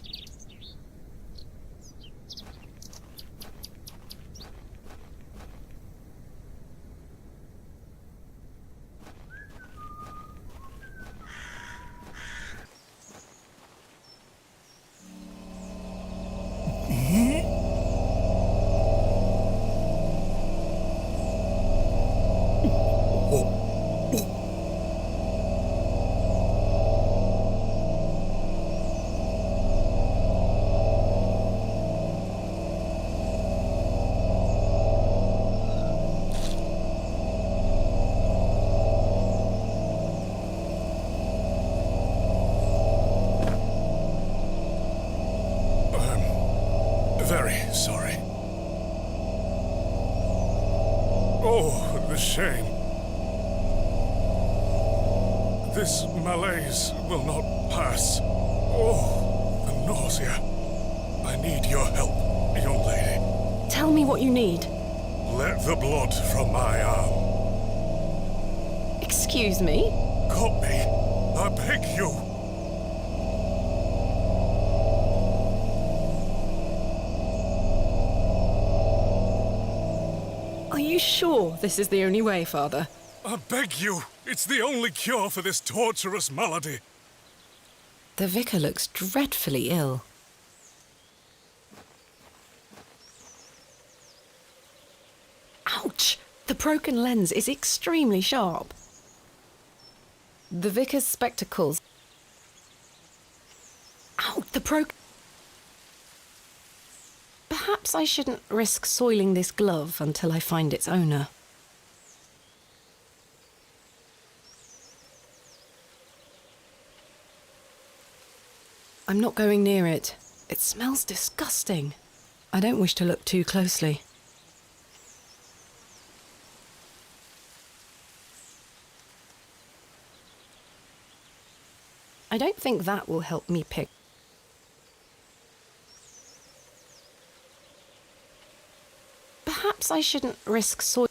Very sorry. Oh, the shame. This malaise will not pass. Oh, the nausea. I need your help, young lady. Tell me what you need. Let the blood from my arm. Excuse me? Cut me. I beg you. Are you sure this is the only way, Father? I beg you. It's the only cure for this torturous malady. The vicar looks dreadfully ill. Ouch! The broken lens is extremely sharp. The vicar's spectacles... Ow! The broken... Perhaps I shouldn't risk soiling this glove until I find its owner. I'm not going near it. It smells disgusting. I don't wish to look too closely. I don't think that will help me pick. Perhaps I shouldn't risk soil.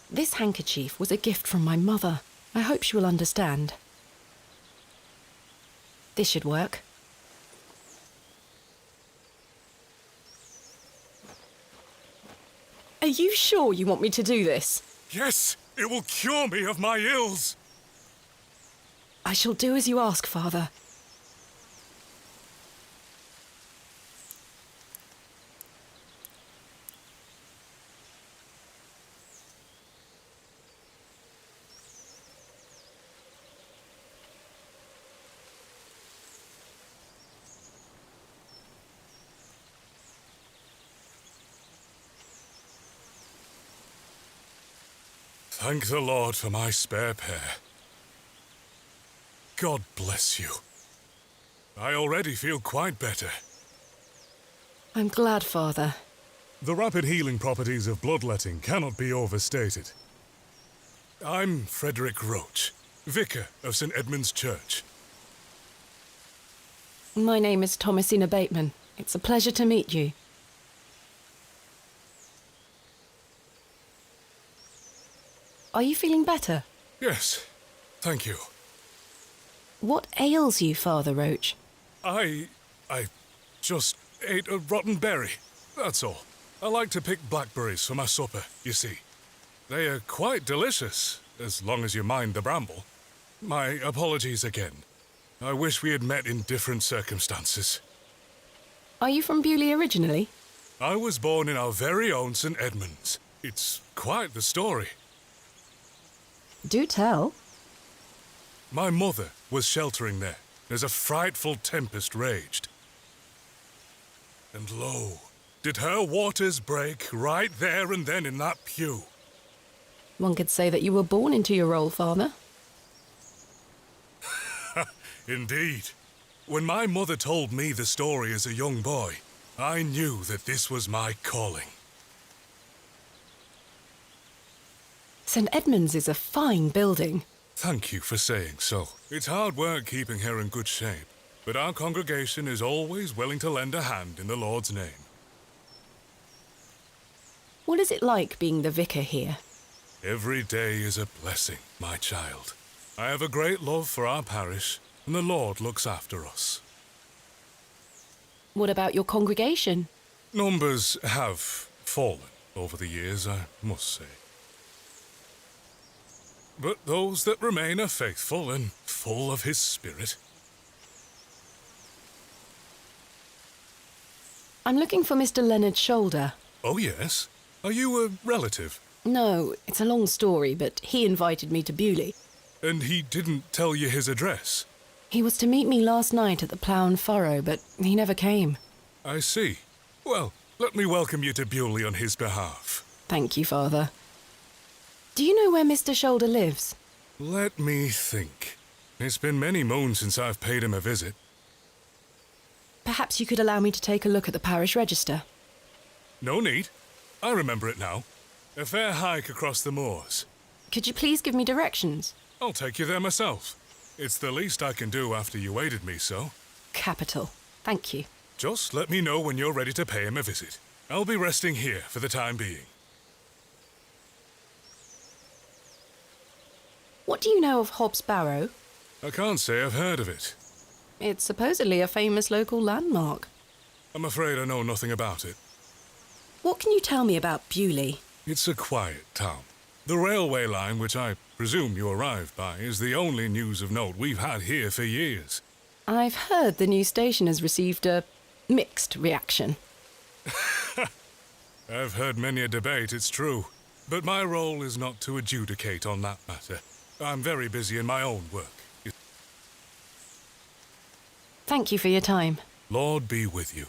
This handkerchief was a gift from my mother. I hope she will understand. This should work. Are you sure you want me to do this? Yes, it will cure me of my ills. I shall do as you ask, Father. Thank the Lord for my spare pair. God bless you. I already feel quite better. I'm glad, Father. The rapid healing properties of bloodletting cannot be overstated. I'm Frederick Roach, vicar of St. Edmund's Church. My name is Thomasina Bateman. It's a pleasure to meet you. Are you feeling better? Yes, thank you. What ails you, Father Roach? I just ate a rotten berry, that's all. I like to pick blackberries for my supper, you see. They are quite delicious, as long as you mind the bramble. My apologies again. I wish we had met in different circumstances. Are you from Bewley originally? I was born in our very own St. Edmunds. It's quite the story. Do tell. My mother was sheltering there as a frightful tempest raged. And lo, did her waters break right there and then in that pew. One could say that you were born into your role, Father. Indeed. When my mother told me the story as a young boy, I knew that this was my calling. St. Edmund's is a fine building. Thank you for saying so. It's hard work keeping her in good shape, but our congregation is always willing to lend a hand in the Lord's name. What is it like being the vicar here? Every day is a blessing, my child. I have a great love for our parish, and the Lord looks after us. What about your congregation? Numbers have fallen over the years, I must say. But those that remain are faithful and full of his spirit. I'm looking for Mr. Leonard Shoulder. Oh, yes? Are you a relative? No, it's a long story, but he invited me to Bewley. And he didn't tell you his address? He was to meet me last night at the Plough and Furrow, but he never came. I see. Well, let me welcome you to Bewley on his behalf. Thank you, Father. Do you know where Mr. Shoulder lives? Let me think. It's been many moons since I've paid him a visit. Perhaps you could allow me to take a look at the parish register. No need. I remember it now. A fair hike across the moors. Could you please give me directions? I'll take you there myself. It's the least I can do after you aided me so. Capital. Thank you. Just let me know when you're ready to pay him a visit. I'll be resting here for the time being. What do you know of Hobbs Barrow? I can't say I've heard of it. It's supposedly a famous local landmark. I'm afraid I know nothing about it. What can you tell me about Bewley? It's a quiet town. The railway line, which I presume you arrived by, is the only news of note we've had here for years. I've heard the new station has received a mixed reaction. I've heard many a debate, it's true. But my role is not to adjudicate on that matter. I'm very busy in my own work. Thank you for your time. Lord be with you.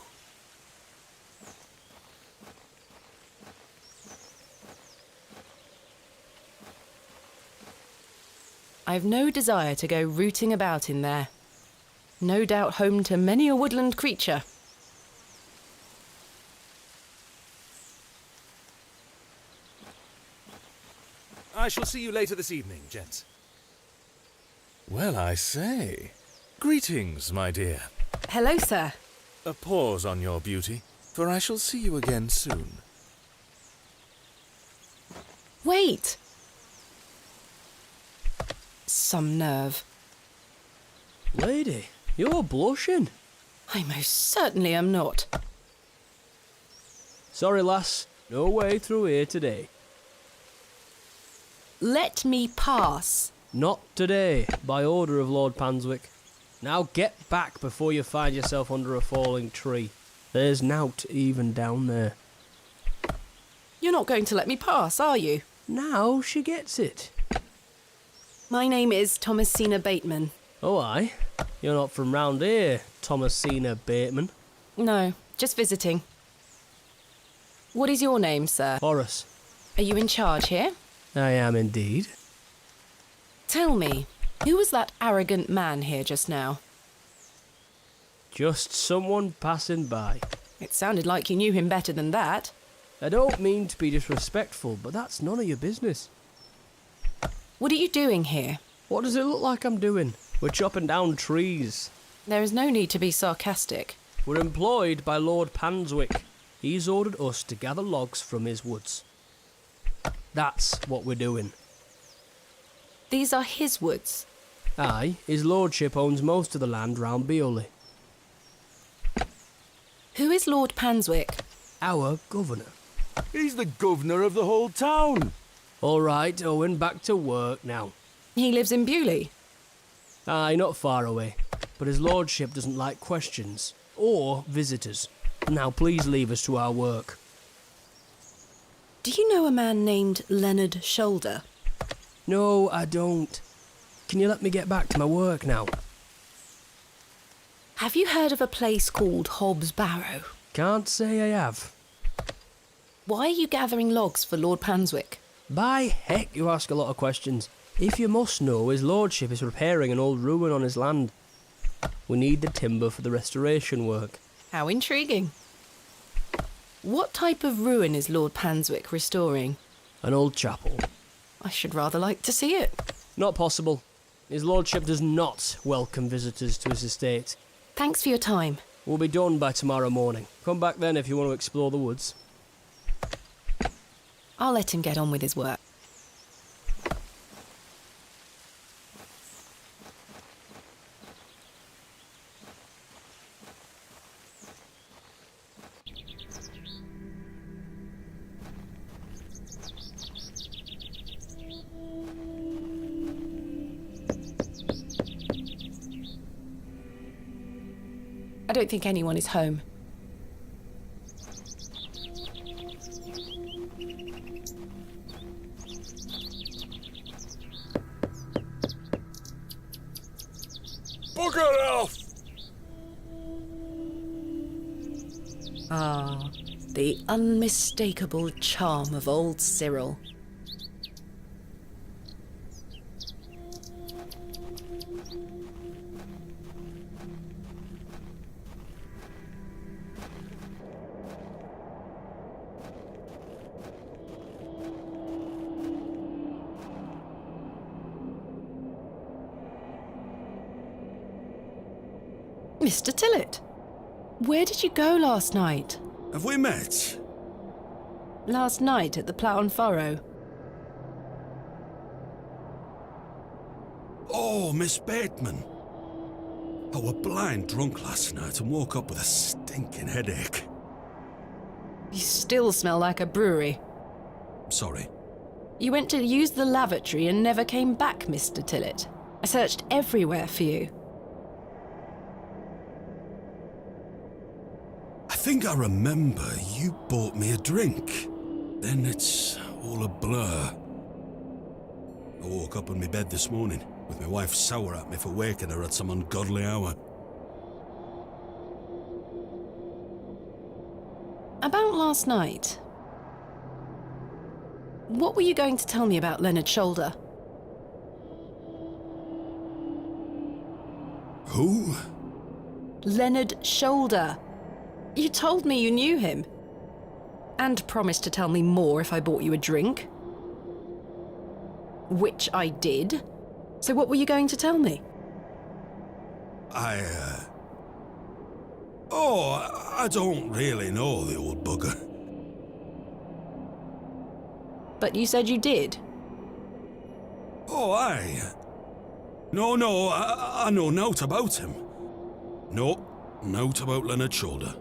I've no desire to go rooting about in there. No doubt home to many a woodland creature. I shall see you later this evening, gents. Well, I say. Greetings, my dear. Hello, sir. A pause on your beauty, for I shall see you again soon. Wait! Some nerve. Lady, you're blushing. I most certainly am not. Sorry, lass. No way through here today. Let me pass. Not today, by order of Lord Panswick. Now get back before you find yourself under a falling tree. There's nought even down there. You're not going to let me pass, are you? Now she gets it. My name is Thomasina Bateman. Oh, aye? You're not from round here, Thomasina Bateman. No, just visiting. What is your name, sir? Horace. Are you in charge here? I am indeed. Tell me, who was that arrogant man here just now? Just someone passing by. It sounded like you knew him better than that. I don't mean to be disrespectful, but that's none of your business. What are you doing here? What does it look like I'm doing? We're chopping down trees. There is no need to be sarcastic. We're employed by Lord Panswick. He's ordered us to gather logs from his woods. That's what we're doing. These are his woods. Aye, his lordship owns most of the land round Beoley. Who is Lord Panswick? Our governor. He's the governor of the whole town. All right, Owen, back to work now. He lives in Bewley. Aye, not far away. But his lordship doesn't like questions. Or visitors. Now please leave us to our work. Do you know a man named Leonard Shoulder? No, I don't. Can you let me get back to my work now? Have you heard of a place called Hobbs Barrow? Can't say I have. Why are you gathering logs for Lord Panswick? By heck, you ask a lot of questions. If you must know, his lordship is repairing an old ruin on his land. We need the timber for the restoration work. How intriguing. What type of ruin is Lord Panswick restoring? An old chapel. I should rather like to see it. Not possible. His lordship does not welcome visitors to his estate. Thanks for your time. We'll be done by tomorrow morning. Come back then if you want to explore the woods. I'll let him get on with his work. I don't think anyone is home. Bugger off! Ah, the unmistakable charm of old Cyril. Mr. Tillett, where did you go last night? Have we met? Last night at the Plough and Furrow. Oh, Miss Bateman. I were blind drunk last night and woke up with a stinking headache. You still smell like a brewery. Sorry. You went to use the lavatory and never came back, Mr. Tillett. I searched everywhere for you. I think I remember you bought me a drink. Then it's all a blur. I woke up in my bed this morning with my wife sour at me for waking her at some ungodly hour. About last night. What were you going to tell me about Leonard Shoulder? Who? Leonard Shoulder. You told me you knew him. And promised to tell me more if I bought you a drink. Which I did. So what were you going to tell me? Oh, I don't really know the old bugger. But you said you did. Oh, aye. No, I know naught about him. No, naught about Leonard Shoulder.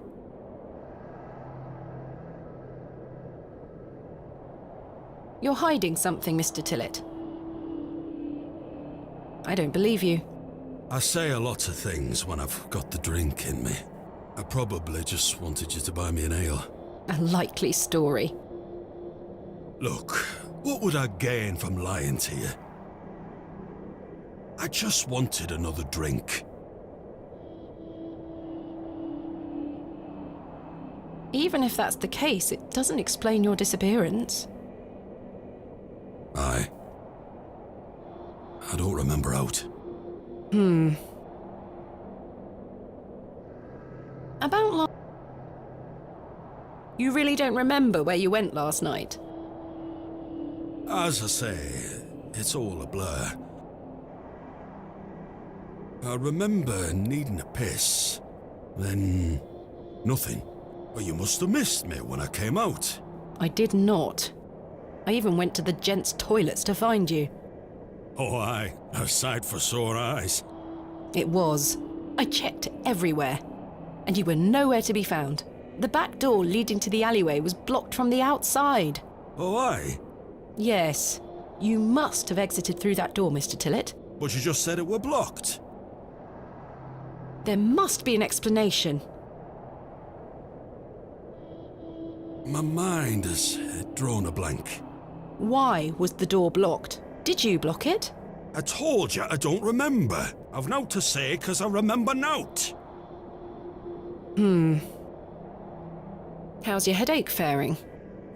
You're hiding something, Mr. Tillett. I don't believe you. I say a lot of things when I've got the drink in me. I probably just wanted you to buy me an ale. A likely story. Look, what would I gain from lying to you? I just wanted another drink. Even if that's the case, it doesn't explain your disappearance. Aye. I don't remember out. About You really don't remember where you went last night? As I say, it's all a blur. I remember needing a piss, then nothing. Well, you must have missed me when I came out. I did not. I even went to the gents' toilets to find you. Oh, aye. A sight for sore eyes. It was. I checked everywhere, and you were nowhere to be found. The back door leading to the alleyway was blocked from the outside. Oh, aye? Yes. You must have exited through that door, Mr. Tillett. But you just said it were blocked. There must be an explanation. My mind has drawn a blank. Why was the door blocked? Did you block it? I told you I don't remember. I've nowt to say 'cause I remember nowt. How's your headache faring?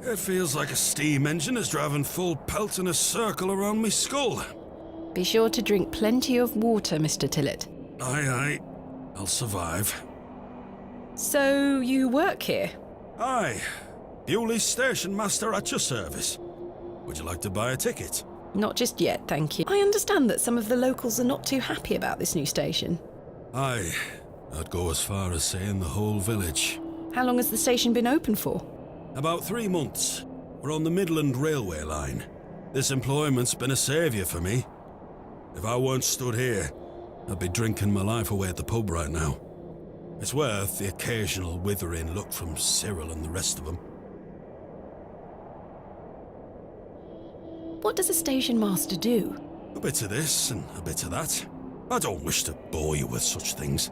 It feels like a steam engine is driving full pelt in a circle around me skull. Be sure to drink plenty of water, Mr. Tillett. Aye, aye. I'll survive. So, you work here? Aye. Bewley Station Master at your service. Would you like to buy a ticket? Not just yet, thank you. I understand that some of the locals are not too happy about this new station. Aye. I'd go as far as saying the whole village. How long has the station been open for? About 3 months. We're on the Midland Railway line. This employment's been a saviour for me. If I weren't stood here, I'd be drinking my life away at the pub right now. It's worth the occasional withering look from Cyril and the rest of them. What does a station master do? A bit of this and a bit of that. I don't wish to bore you with such things.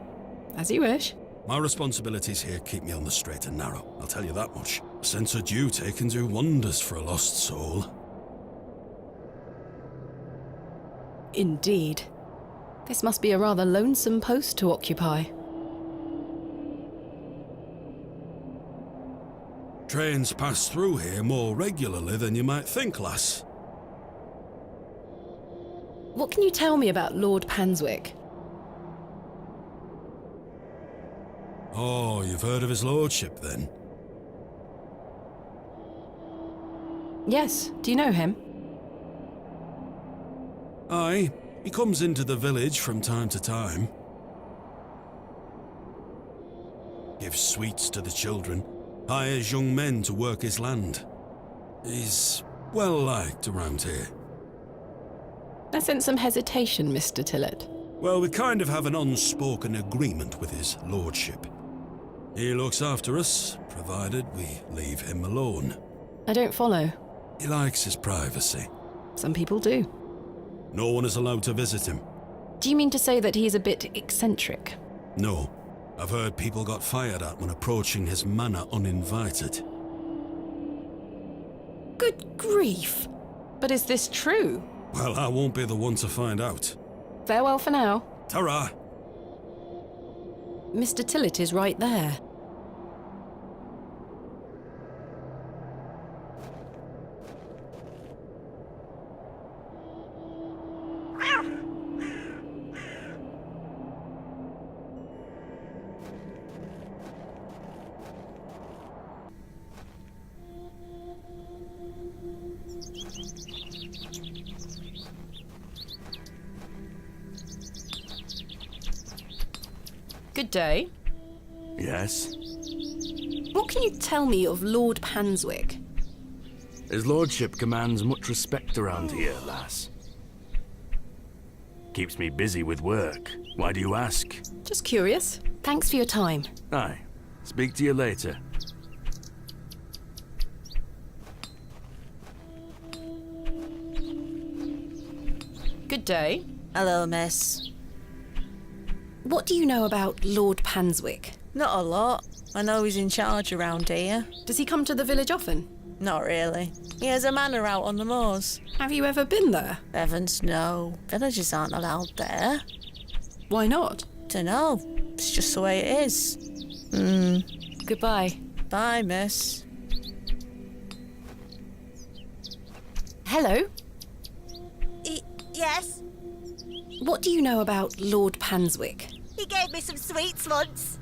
As you wish. My responsibilities here keep me on the straight and narrow, I'll tell you that much. A sense of duty can do wonders for a lost soul. Indeed. This must be a rather lonesome post to occupy. Trains pass through here more regularly than you might think, lass. What can you tell me about Lord Panswick? Oh, you've heard of his lordship, then? Yes, do you know him? Aye, he comes into the village from time to time. Gives sweets to the children, hires young men to work his land. He's well liked around here. I sense some hesitation, Mr. Tillett. Well, we kind of have an unspoken agreement with his lordship. He looks after us, provided we leave him alone. I don't follow. He likes his privacy. Some people do. No one is allowed to visit him. Do you mean to say that he's a bit eccentric? No. I've heard people got fired at when approaching his manor uninvited. Good grief! But is this true? Well, I won't be the one to find out. Farewell for now. Ta-ra! Mr. Tillett is right there. Good day. Yes? What can you tell me of Lord Panswick? His lordship commands much respect around here, lass. Keeps me busy with work. Why do you ask? Just curious. Thanks for your time. Aye. Speak to you later. Good day. Hello, miss. What do you know about Lord Panswick? Not a lot. I know he's in charge around here. Does he come to the village often? Not really. He has a manor out on the moors. Have you ever been there? Heavens, no. Villagers aren't allowed there. Why not? Dunno. It's just the way it is. Goodbye. Bye, miss. Hello. Yes? What do you know about Lord Panswick? He gave me some sweets once.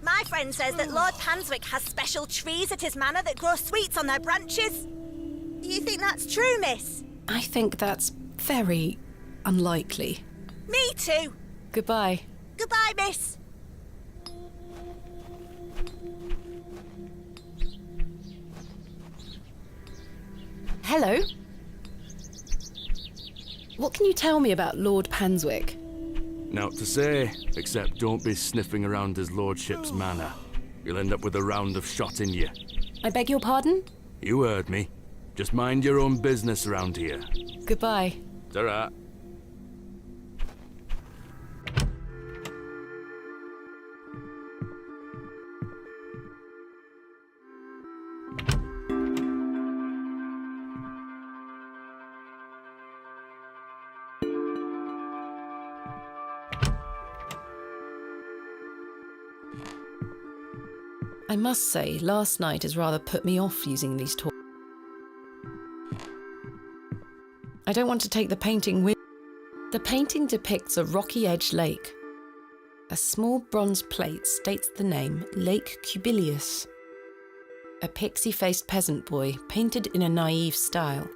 My friend says that Lord Panswick has special trees at his manor that grow sweets on their branches. Do you think that's true, miss? I think that's very unlikely. Me too. Goodbye. Goodbye, miss. Hello? What can you tell me about Lord Panswick? Naught to say, except don't be sniffing around his lordship's manor. You'll end up with a round of shot in you. I beg your pardon? You heard me. Just mind your own business around here. Goodbye. Ta-ra. I must say, last night has rather put me off using these tools. I don't want to take the painting with. The painting depicts a rocky-edged lake. A small bronze plate states the name Lake Cubilius. A pixie-faced peasant boy painted in a naive style.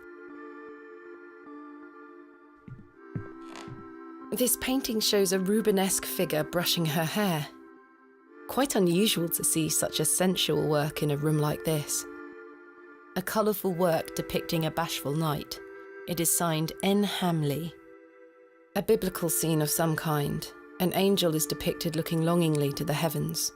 This painting shows a Rubenesque figure brushing her hair. Quite unusual to see such a sensual work in a room like this. A colourful work depicting a bashful knight. It is signed N. Hamley. A biblical scene of some kind. An angel is depicted looking longingly to the heavens.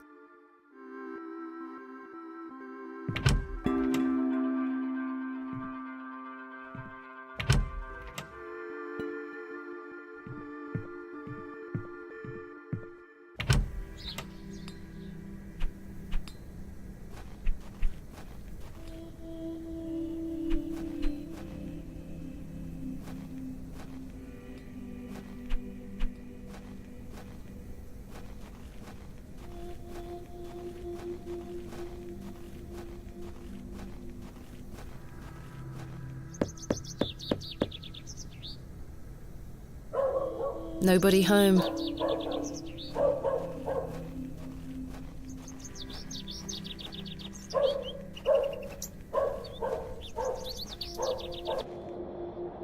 Nobody home.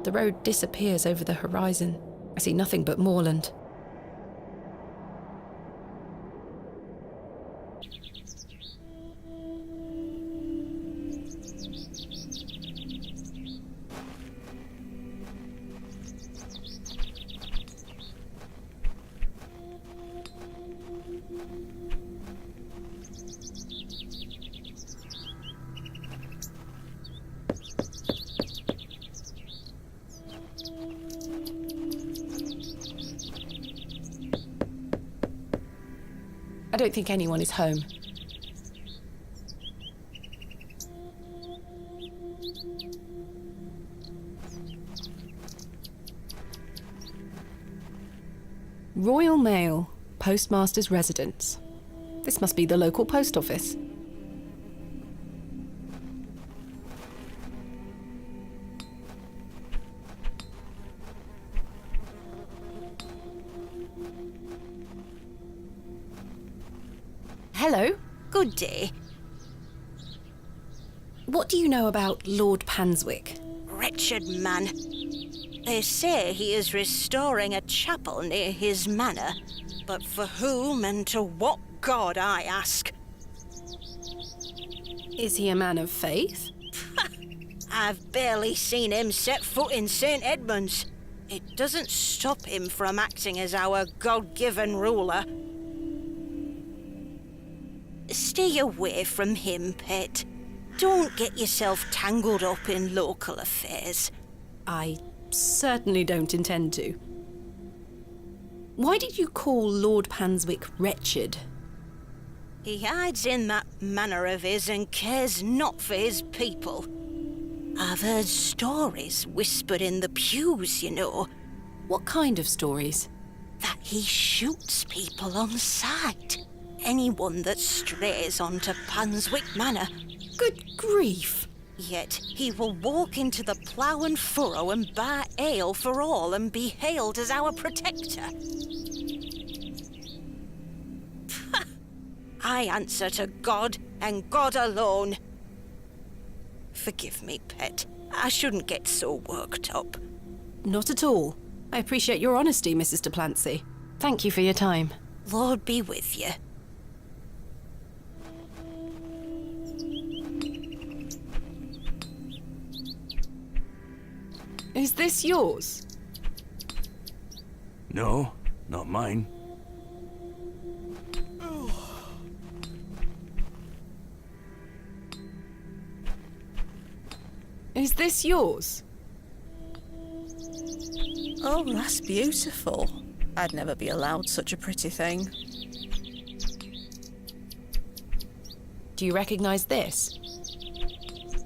The road disappears over the horizon. I see nothing but moorland. I don't think anyone is home. Royal Mail, Postmaster's Residence. This must be the local post office. Hello. Good day. What do you know about Lord Panswick? Wretched man. They say he is restoring a chapel near his manor. But for whom and to what god, I ask? Is he a man of faith? I've barely seen him set foot in St. Edmunds. It doesn't stop him from acting as our God-given ruler. Stay away from him, pet. Don't get yourself tangled up in local affairs. I certainly don't intend to. Why did you call Lord Panswick wretched? He hides in that manor of his and cares not for his people. I've heard stories whispered in the pews, you know. What kind of stories? That he shoots people on sight. Anyone that strays onto Panswick Manor. Good grief! Yet he will walk into the plough and furrow and bar ale for all and be hailed as our protector. I answer to God and God alone. Forgive me, pet. I shouldn't get so worked up. Not at all. I appreciate your honesty, Mrs. Duplancy. Thank you for your time. Lord be with you. Is this yours? No, not mine. Is this yours? Oh, that's beautiful. I'd never be allowed such a pretty thing. Do you recognize this?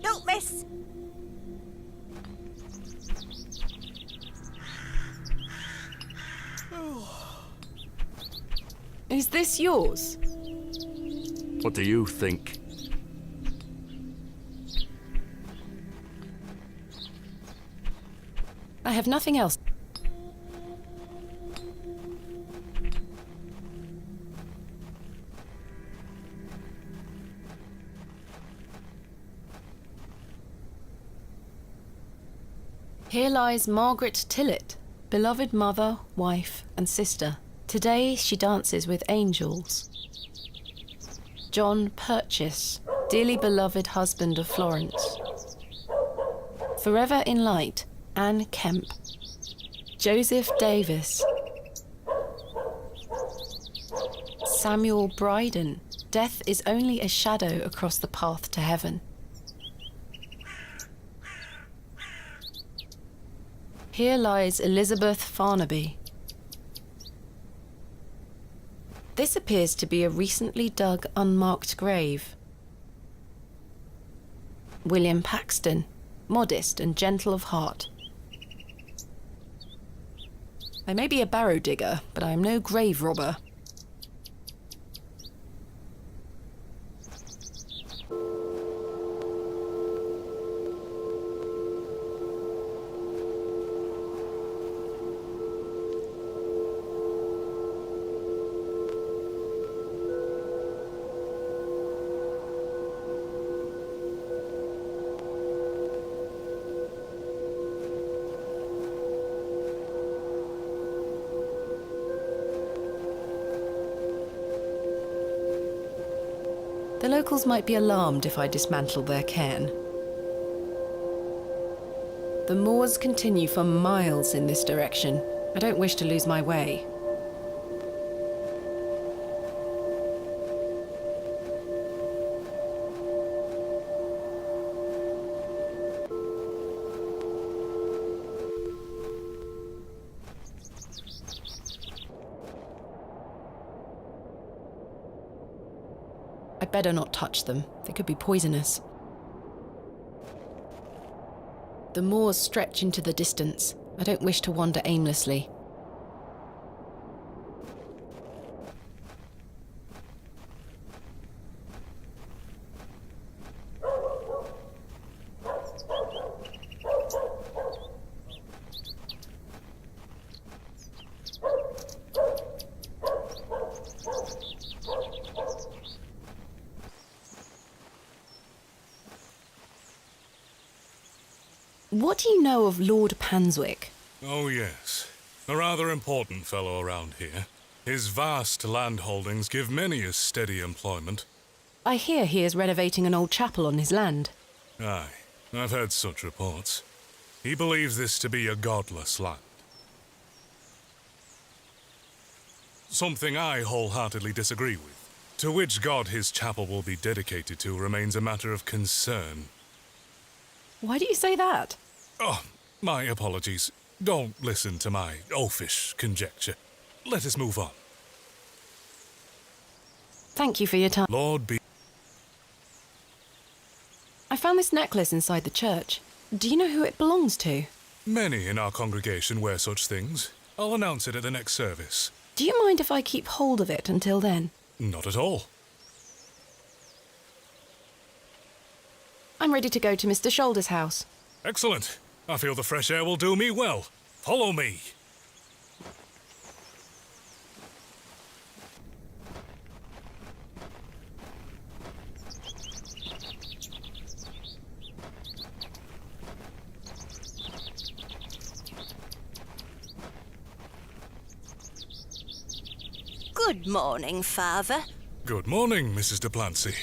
Don't miss! Is this yours? What do you think? I have nothing else. Here lies Margaret Tillett, beloved mother, wife, and sister. Today she dances with angels. John Purchase, dearly beloved husband of Florence. Forever in light, Anne Kemp. Joseph Davis. Samuel Bryden. Death is only a shadow across the path to heaven. Here lies Elizabeth Farnaby. This appears to be a recently dug, unmarked grave. William Paxton, modest and gentle of heart. I may be a barrow digger, but I am no grave robber. The locals might be alarmed if I dismantle their cairn. The moors continue for miles in this direction. I don't wish to lose my way. I'd better not touch them. They could be poisonous. The moors stretch into the distance. I don't wish to wander aimlessly. What do you know of Lord Panswick? Oh, yes. A rather important fellow around here. His vast land holdings give many a steady employment. I hear he is renovating an old chapel on his land. Aye, I've heard such reports. He believes this to be a godless land. Something I wholeheartedly disagree with. To which god his chapel will be dedicated to remains a matter of concern. Why do you say that? Oh, my apologies. Don't listen to my oafish conjecture. Let us move on. Thank you for your time. Lord be... I found this necklace inside the church. Do you know who it belongs to? Many in our congregation wear such things. I'll announce it at the next service. Do you mind if I keep hold of it until then? Not at all. I'm ready to go to Mr. Shoulder's house. Excellent. I feel the fresh air will do me well. Follow me. Good morning, Father. Good morning, Mrs. Duplancy.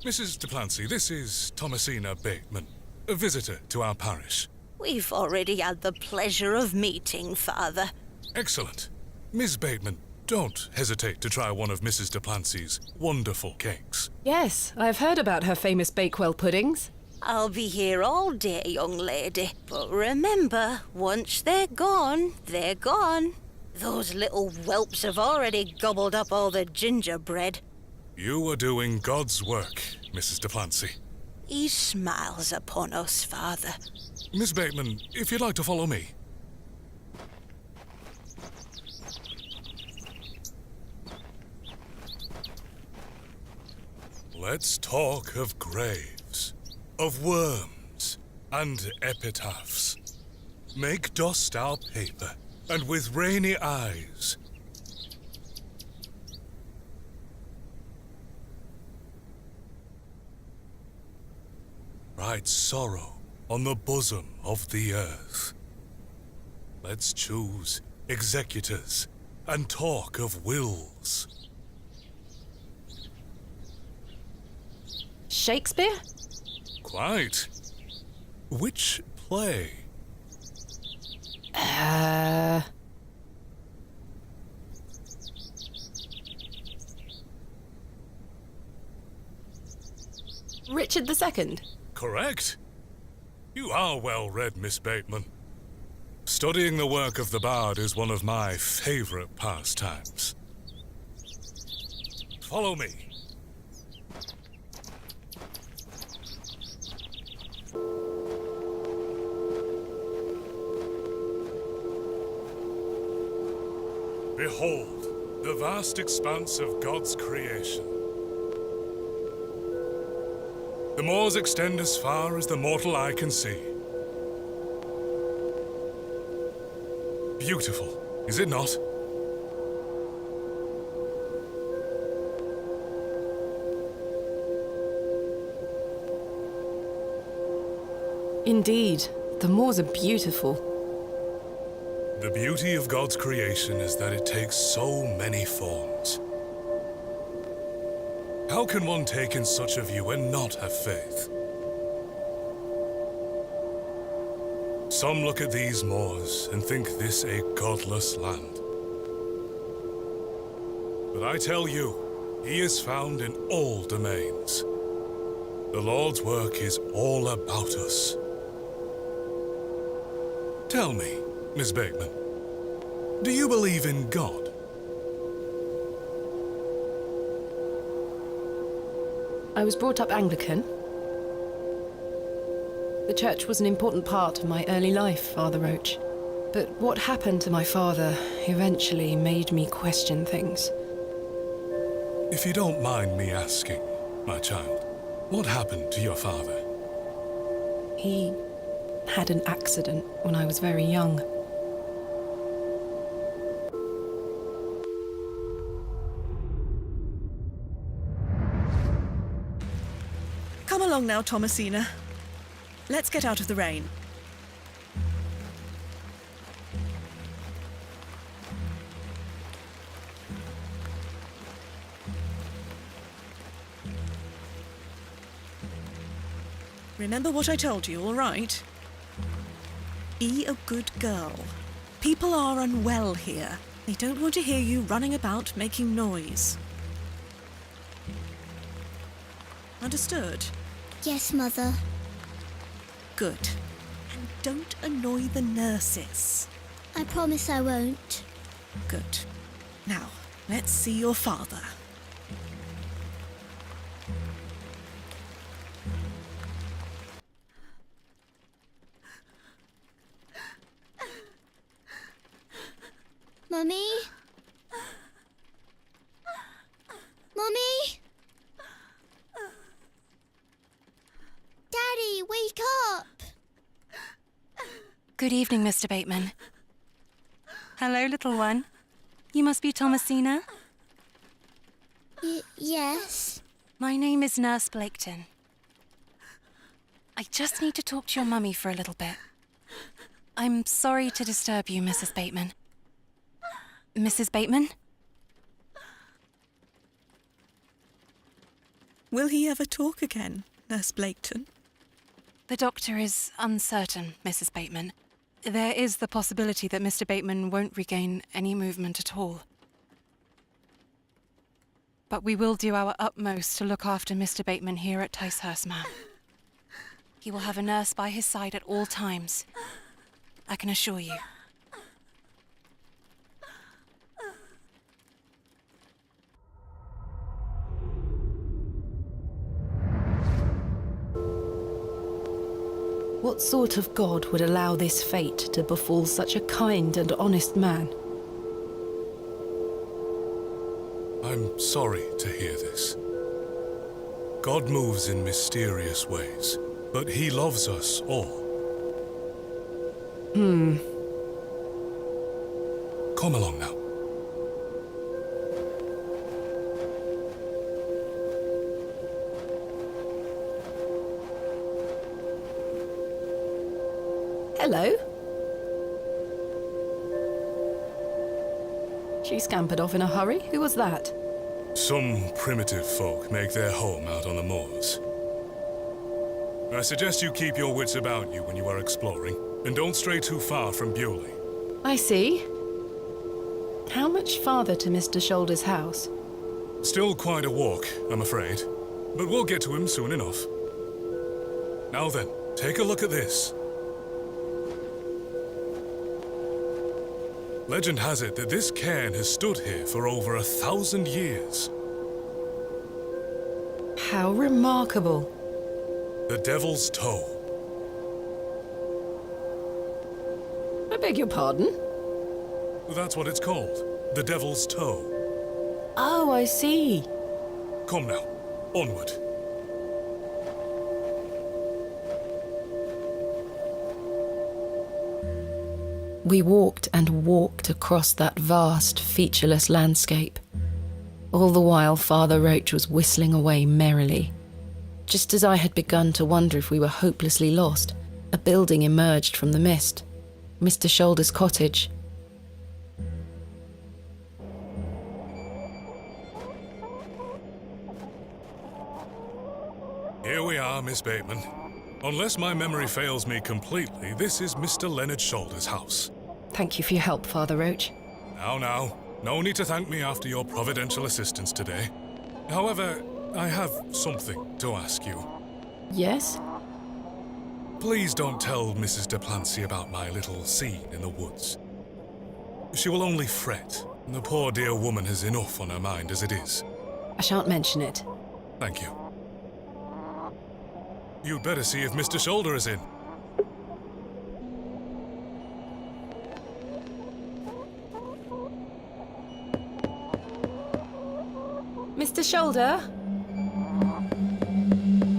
Mrs. Duplancy, this is Thomasina Bateman, a visitor to our parish. We've already had the pleasure of meeting, Father. Excellent. Miss Bateman, don't hesitate to try one of Mrs. Duplancy's wonderful cakes. Yes, I've heard about her famous Bakewell puddings. I'll be here all day, young lady. But remember, once they're gone, they're gone. Those little whelps have already gobbled up all the gingerbread. You are doing God's work, Mrs. Duplancy. He smiles upon us, Father. Miss Bateman, if you'd like to follow me. Let's talk of graves, of worms, and epitaphs. Make dust our paper, and with rainy eyes write sorrow on the bosom of the earth. Let's choose executors and talk of wills. Shakespeare? Quite. Which play? Richard II? Correct. You are well read, Miss Bateman. Studying the work of the bard is one of my favorite pastimes. Follow me. Behold, the vast expanse of God's creation. The moors extend as far as the mortal eye can see. Beautiful, is it not? Indeed, the moors are beautiful. The beauty of God's creation is that it takes so many forms. How can one take in such a view and not have faith? Some look at these moors and think this a godless land. But I tell you, he is found in all domains. The Lord's work is all about us. Tell me, Miss Bateman, do you believe in God? I was brought up Anglican. The church was an important part of my early life, Father Roach. But what happened to my father eventually made me question things. If you don't mind me asking, my child, what happened to your father? He had an accident when I was very young. Come along now, Thomasina. Let's get out of the rain. Remember what I told you, all right? Be a good girl. People are unwell here. They don't want to hear you running about making noise. Understood? Yes, Mother. Good. And don't annoy the nurses. I promise I won't. Good. Now, let's see your father. Mummy? Mummy? Daddy? Good evening, Mr. Bateman. Hello, little one. You must be Thomasina? Yes. My name is Nurse Blaketon. I just need to talk to your mummy for a little bit. I'm sorry to disturb you, Mrs. Bateman. Mrs. Bateman? Will he ever talk again, Nurse Blaketon? The doctor is uncertain, Mrs. Bateman. There is the possibility that Mr. Bateman won't regain any movement at all. But we will do our utmost to look after Mr. Bateman here at Ticehurst, ma'am. He will have a nurse by his side at all times. I can assure you. What sort of God would allow this fate to befall such a kind and honest man? I'm sorry to hear this. God moves in mysterious ways, but he loves us all. Come along now. Hello. She scampered off in a hurry. Who was that? Some primitive folk make their home out on the moors. I suggest you keep your wits about you when you are exploring, and don't stray too far from Bewley. I see. How much farther to Mr. Shoulder's house? Still quite a walk, I'm afraid, but we'll get to him soon enough. Now then, take a look at this. Legend has it that this cairn has stood here for over 1,000 years. How remarkable. The Devil's Toe. I beg your pardon? That's what it's called. The Devil's Toe. Oh, I see. Come now, onward. We walked and walked across that vast, featureless landscape. All the while, Father Roach was whistling away merrily. Just as I had begun to wonder if we were hopelessly lost, a building emerged from the mist. Mr. Shoulder's cottage. Here we are, Miss Bateman. Unless my memory fails me completely, this is Mr. Leonard Shoulder's house. Thank you for your help, Father Roach. Now, no need to thank me after your providential assistance today. However, I have something to ask you. Yes? Please don't tell Mrs. de Plancy about my little scene in the woods. She will only fret. The poor dear woman has enough on her mind as it is. I shan't mention it. Thank you. You'd better see if Mr. Shoulder is in. Mr. Shoulder?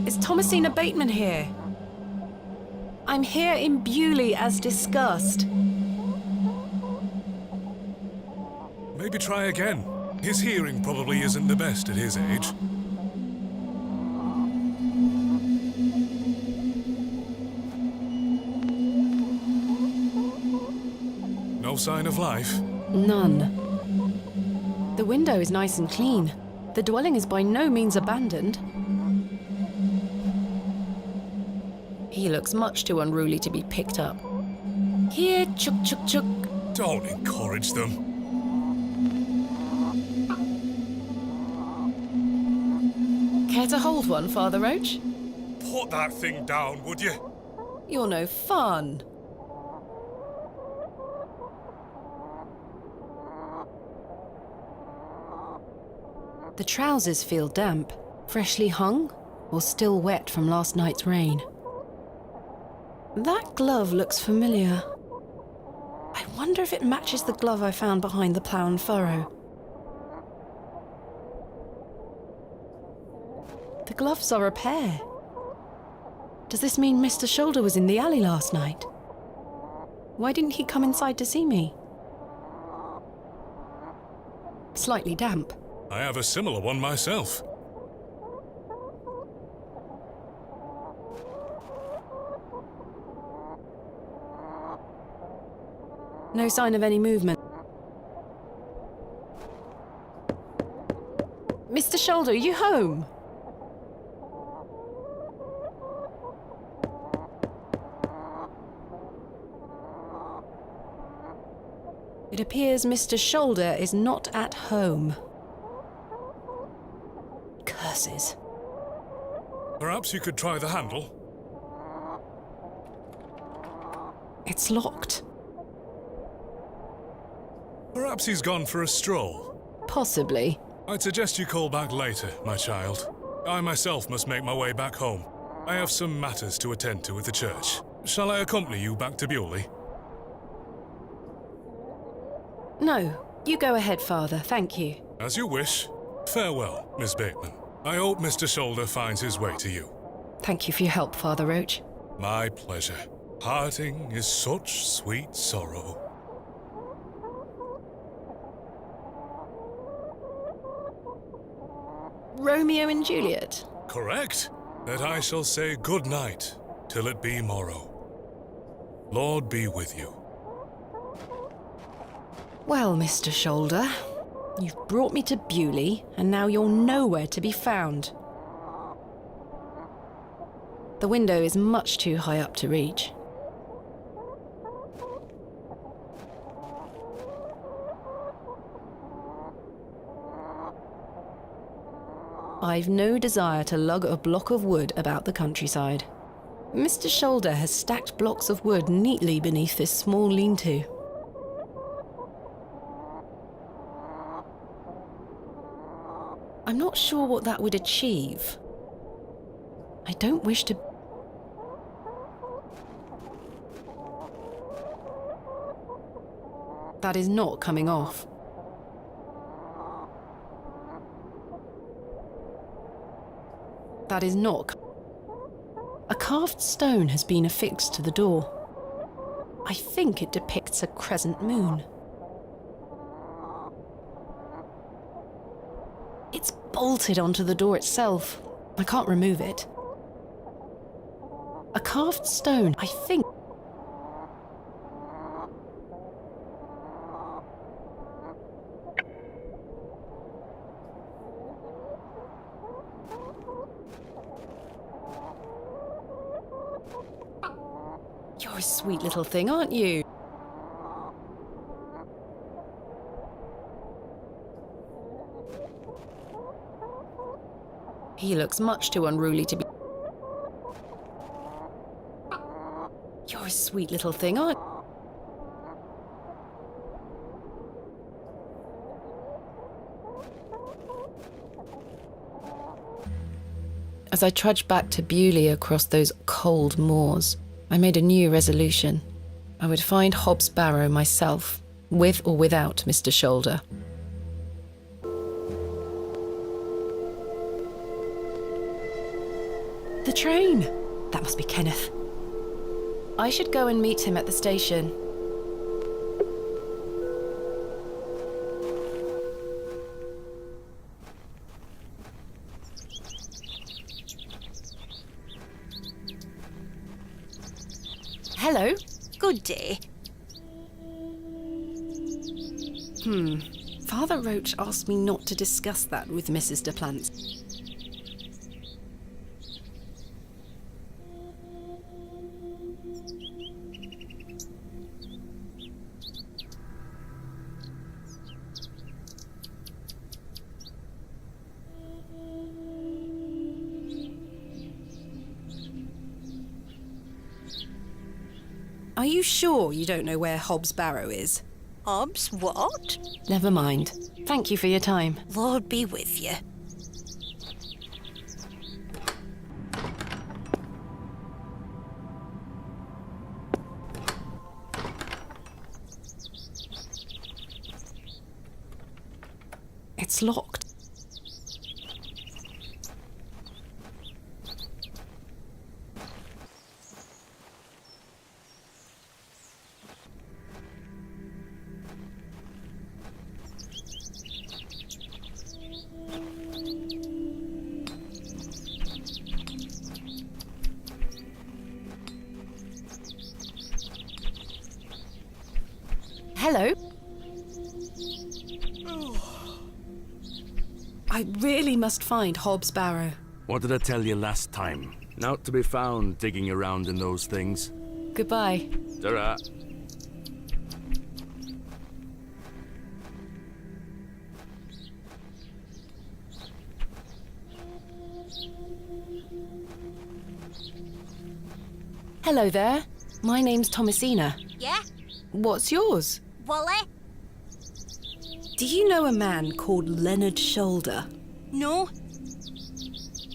Is Thomasina Bateman here? I'm here in Bewley as discussed. Maybe try again. His hearing probably isn't the best at his age. No sign of life? None. The window is nice and clean. The dwelling is by no means abandoned. He looks much too unruly to be picked up. Here, chuk chuk chuk. Don't encourage them. Care to hold one, Father Roach? Put that thing down, would you? You're no fun. The trousers feel damp, freshly hung, or still wet from last night's rain. That glove looks familiar. I wonder if it matches the glove I found behind the plough and furrow. The gloves are a pair. Does this mean Mr. Shoulder was in the alley last night? Why didn't he come inside to see me? Slightly damp. I have a similar one myself. No sign of any movement. Mr. Shoulder, are you home? It appears Mr. Shoulder is not at home. Curses. Perhaps you could try the handle? It's locked. Perhaps he's gone for a stroll. Possibly. I'd suggest you call back later, my child. I myself must make my way back home. I have some matters to attend to at the church. Shall I accompany you back to Bewley? No, you go ahead, Father. Thank you. As you wish. Farewell, Miss Bateman. I hope Mr. Shoulder finds his way to you. Thank you for your help, Father Roach. My pleasure. Parting is such sweet sorrow. Romeo and Juliet? Correct. That I shall say good night till it be morrow. Lord be with you. Well, Mr. Shoulder, you've brought me to Bewley, and now you're nowhere to be found. The window is much too high up to reach. I've no desire to lug a block of wood about the countryside. Mr. Shoulder has stacked blocks of wood neatly beneath this small lean-to. I'm not sure what that would achieve. I don't wish to... That is not coming off. That is not... A carved stone has been affixed to the door. I think it depicts a crescent moon. It's bolted onto the door itself. I can't remove it. A carved stone, I think... You're a sweet little thing, aren't you? He looks much too unruly to be... You're a sweet little thing, aren't you? As I trudged back to Bewley across those cold moors, I made a new resolution. I would find Hobbs Barrow myself, with or without Mr. Shoulder. The train! That must be Kenneth. I should go and meet him at the station. Hello. Good day. Father Roach asked me not to discuss that with Mrs. Duplantis. Are you sure you don't know where Hobbs Barrow is? Hobbs, what? Never mind. Thank you for your time. Lord be with you. It's locked. Hello? I really must find Hobbs Barrow. What did I tell you last time? Not to be found digging around in those things. Goodbye. Ta-ra. Hello there. My name's Thomasina. Yeah? What's yours? Wally? Do you know a man called Leonard Shoulder? No.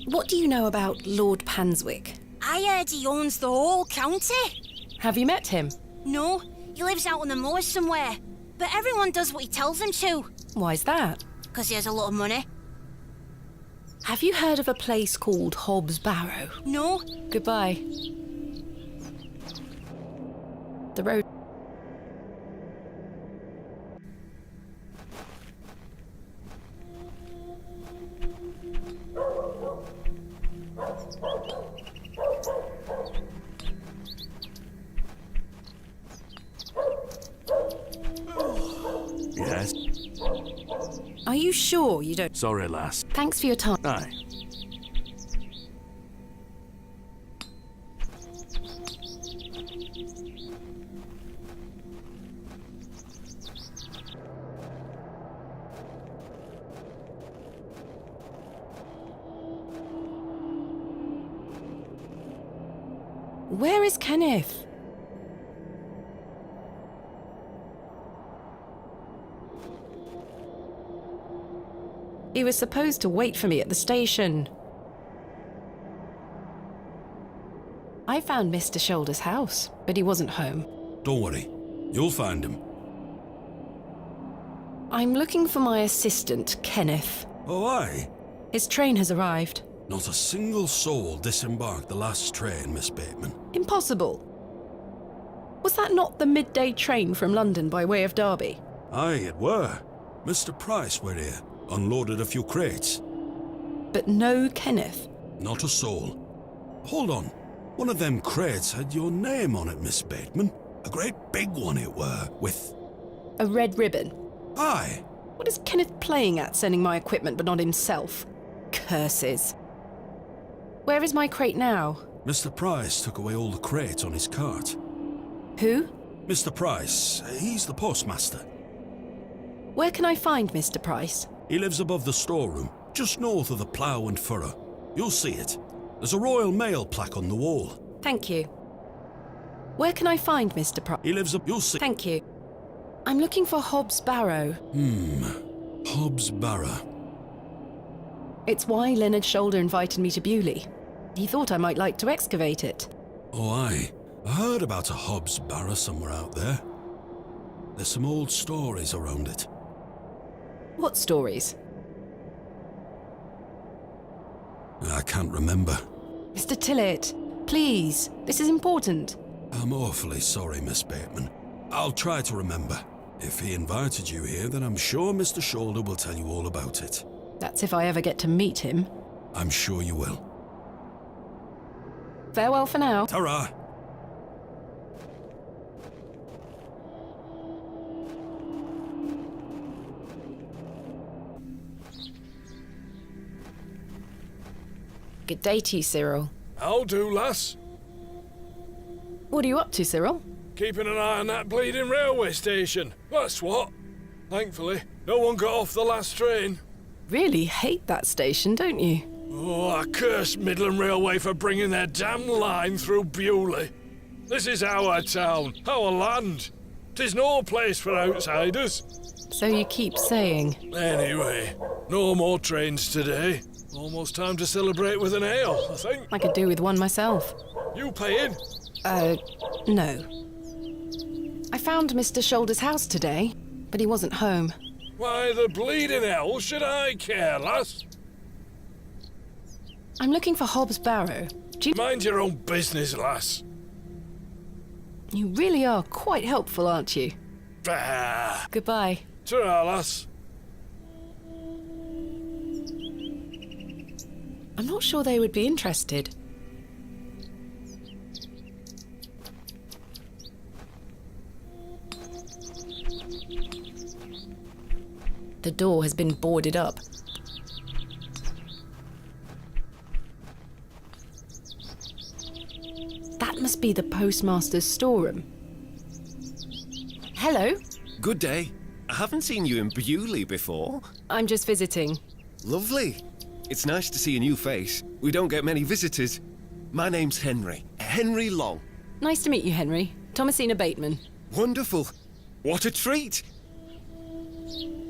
What do you know about Lord Panswick? I heard he owns the whole county. Have you met him? No, he lives out on the moors somewhere. But everyone does what he tells them to. Why's that? Because he has a lot of money. Have you heard of a place called Hobbs Barrow? No. Goodbye. The road. Yes? Are you sure you don't? Sorry, lass. Thanks for your time. Aye. Where is Kenneth? He was supposed to wait for me at the station. I found Mr. Shoulder's house, but he wasn't home. Don't worry. You'll find him. I'm looking for my assistant, Kenneth. Oh, aye? His train has arrived. Not a single soul disembarked the last train, Miss Bateman. Impossible. Was that not the midday train from London by way of Derby? Aye, it were. Mr. Price were here, unloaded a few crates. But no Kenneth. Not a soul. Hold on. One of them crates had your name on it, Miss Bateman. A great big one it were, with... A red ribbon. Aye. What is Kenneth playing at, sending my equipment but not himself? Curses. Where is my crate now? Mr. Price took away all the crates on his cart. Who? Mr. Price. He's the postmaster. Where can I find Mr. Price? He lives above the storeroom, just north of the plough and furrow. You'll see it. There's a Royal Mail plaque on the wall. Thank you. Where can I find Mr. Price? He lives up... You'll see... Thank you. I'm looking for Hobbs Barrow. Hobbs Barrow. It's why Leonard Shoulder invited me to Bewley. He thought I might like to excavate it. Oh, aye. I heard about a Hobbs Barrow somewhere out there. There's some old stories around it. What stories? I can't remember. Mr. Tillett, please. This is important. I'm awfully sorry, Miss Bateman. I'll try to remember. If he invited you here, then I'm sure Mr. Shoulder will tell you all about it. That's if I ever get to meet him. I'm sure you will. Farewell for now. Ta-ra! Good day to you, Cyril. How do, lass? What are you up to, Cyril? Keeping an eye on that bleeding railway station. That's what. Thankfully, no one got off the last train. Really hate that station, don't you? Oh, I curse Midland Railway for bringing their damn line through Bewley. This is our town, our land. 'Tis no place for outsiders. So you keep saying. Anyway, no more trains today. Almost time to celebrate with an ale, I think. I could do with one myself. You paying? No. I found Mr. Shoulder's house today, but he wasn't home. Why the bleeding hell should I care, lass? I'm looking for Hobbs Barrow. Do you... Mind your own business, lass. You really are quite helpful, aren't you? Bah. Goodbye. Ta-ra, lass. I'm not sure they would be interested. the door has been boarded up. That must be the postmaster's storeroom. Hello. Good day. I haven't seen you in Bewley before. I'm just visiting. Lovely. It's nice to see a new face. We don't get many visitors. My name's Henry. Henry Long. Nice to meet you, Henry. Thomasina Bateman. Wonderful. What a treat.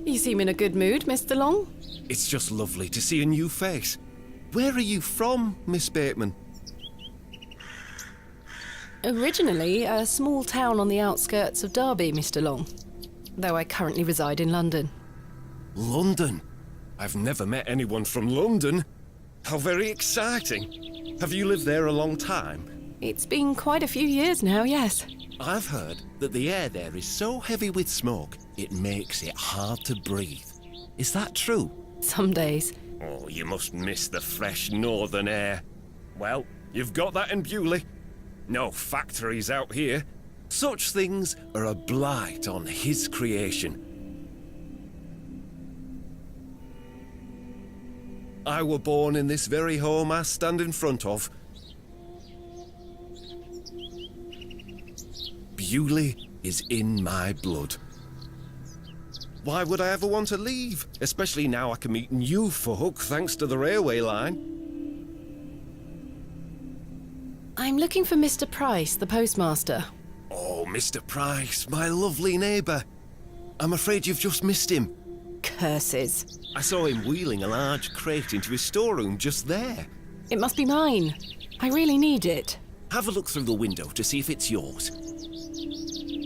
You seem in a good mood, Mr. Long. It's just lovely to see a new face. Where are you from, Miss Bateman? Originally a small town on the outskirts of Derby, Mr. Long. Though I currently reside in London. London? I've never met anyone from London. How very exciting. Have you lived there a long time? It's been quite a few years now, yes. I've heard that the air there is so heavy with smoke, it makes it hard to breathe. Is that true? Some days. Oh, you must miss the fresh northern air. Well, you've got that in Bewley. No factories out here. Such things are a blight on his creation. I were born in this very home I stand in front of. Bewley is in my blood. Why would I ever want to leave? Especially now I can meet new folk thanks to the railway line. I'm looking for Mr. Price, the postmaster. Oh, Mr. Price, my lovely neighbour. I'm afraid you've just missed him. Curses. I saw him wheeling a large crate into his storeroom just there. It must be mine. I really need it. Have a look through the window to see if it's yours.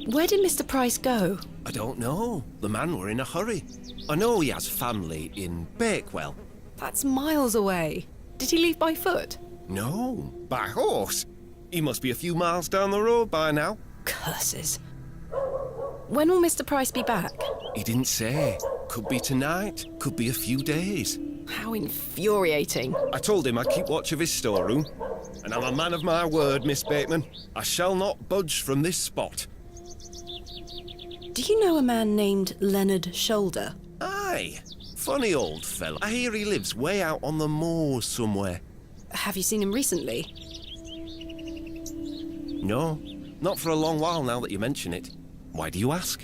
Where did Mr. Price go? I don't know. The man were in a hurry. I know he has family in Bakewell. That's miles away. Did he leave by foot? No, by horse. He must be a few miles down the road by now. Curses. When will Mr. Price be back? He didn't say. Could be tonight, could be a few days. How infuriating. I told him I'd keep watch of his storeroom. And I'm a man of my word, Miss Bateman. I shall not budge from this spot. Do you know a man named Leonard Shoulder? Aye. Funny old fella. I hear he lives way out on the moors somewhere. Have you seen him recently? No, not for a long while now that you mention it. Why do you ask?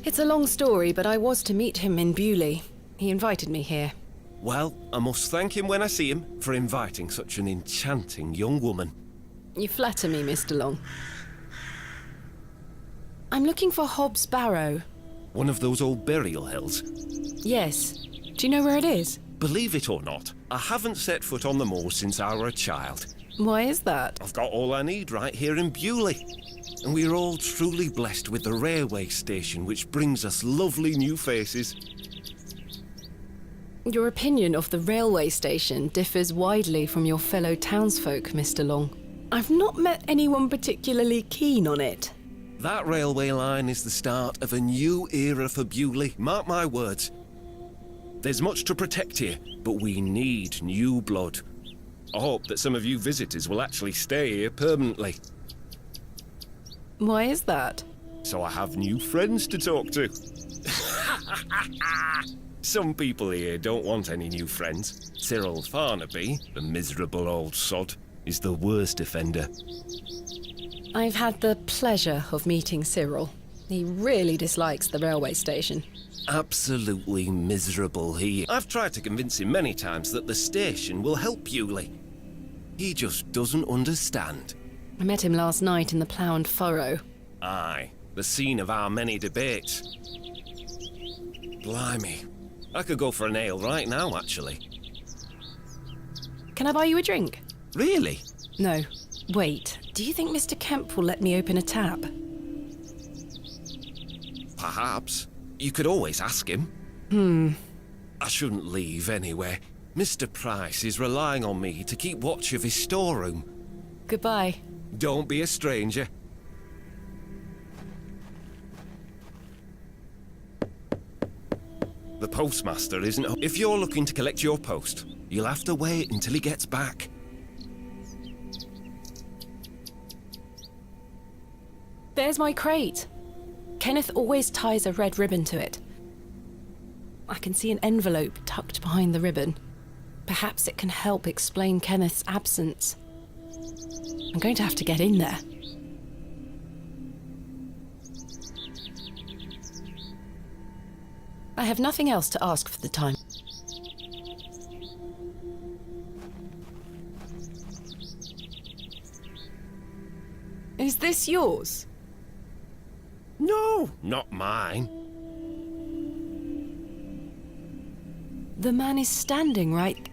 It's a long story, but I was to meet him in Bewley. He invited me here. Well, I must thank him when I see him for inviting such an enchanting young woman. You flatter me, Mr. Long. I'm looking for Hobbs Barrow. One of those old burial hills? Yes. Do you know where it is? Believe it or not, I haven't set foot on the moors since I were a child. Why is that? I've got all I need right here in Bewley. And we're all truly blessed with the railway station, which brings us lovely new faces. Your opinion of the railway station differs widely from your fellow townsfolk, Mr. Long. I've not met anyone particularly keen on it. That railway line is the start of a new era for Bewley, mark my words. There's much to protect here, but we need new blood. I hope that some of you visitors will actually stay here permanently. Why is that? So I have new friends to talk to. Some people here don't want any new friends. Cyril Farnaby, the miserable old sod, is the worst offender. I've had the pleasure of meeting Cyril. He really dislikes the railway station. Absolutely miserable he. I've tried to convince him many times that the station will help Bewley. He just doesn't understand. I met him last night in the Plough and Furrow. Aye, the scene of our many debates. Blimey. I could go for an ale right now, actually. Can I buy you a drink? Really? No. Wait, do you think Mr. Kemp will let me open a tap? Perhaps. You could always ask him. I shouldn't leave anyway. Mr. Price is relying on me to keep watch of his storeroom. Goodbye. Don't be a stranger. The postmaster isn't home. If you're looking to collect your post, you'll have to wait until he gets back. There's my crate. Kenneth always ties a red ribbon to it. I can see an envelope tucked behind the ribbon. Perhaps it can help explain Kenneth's absence. I'm going to have to get in there. I have nothing else to ask for the time. Is this yours? No, not mine. The man is standing right...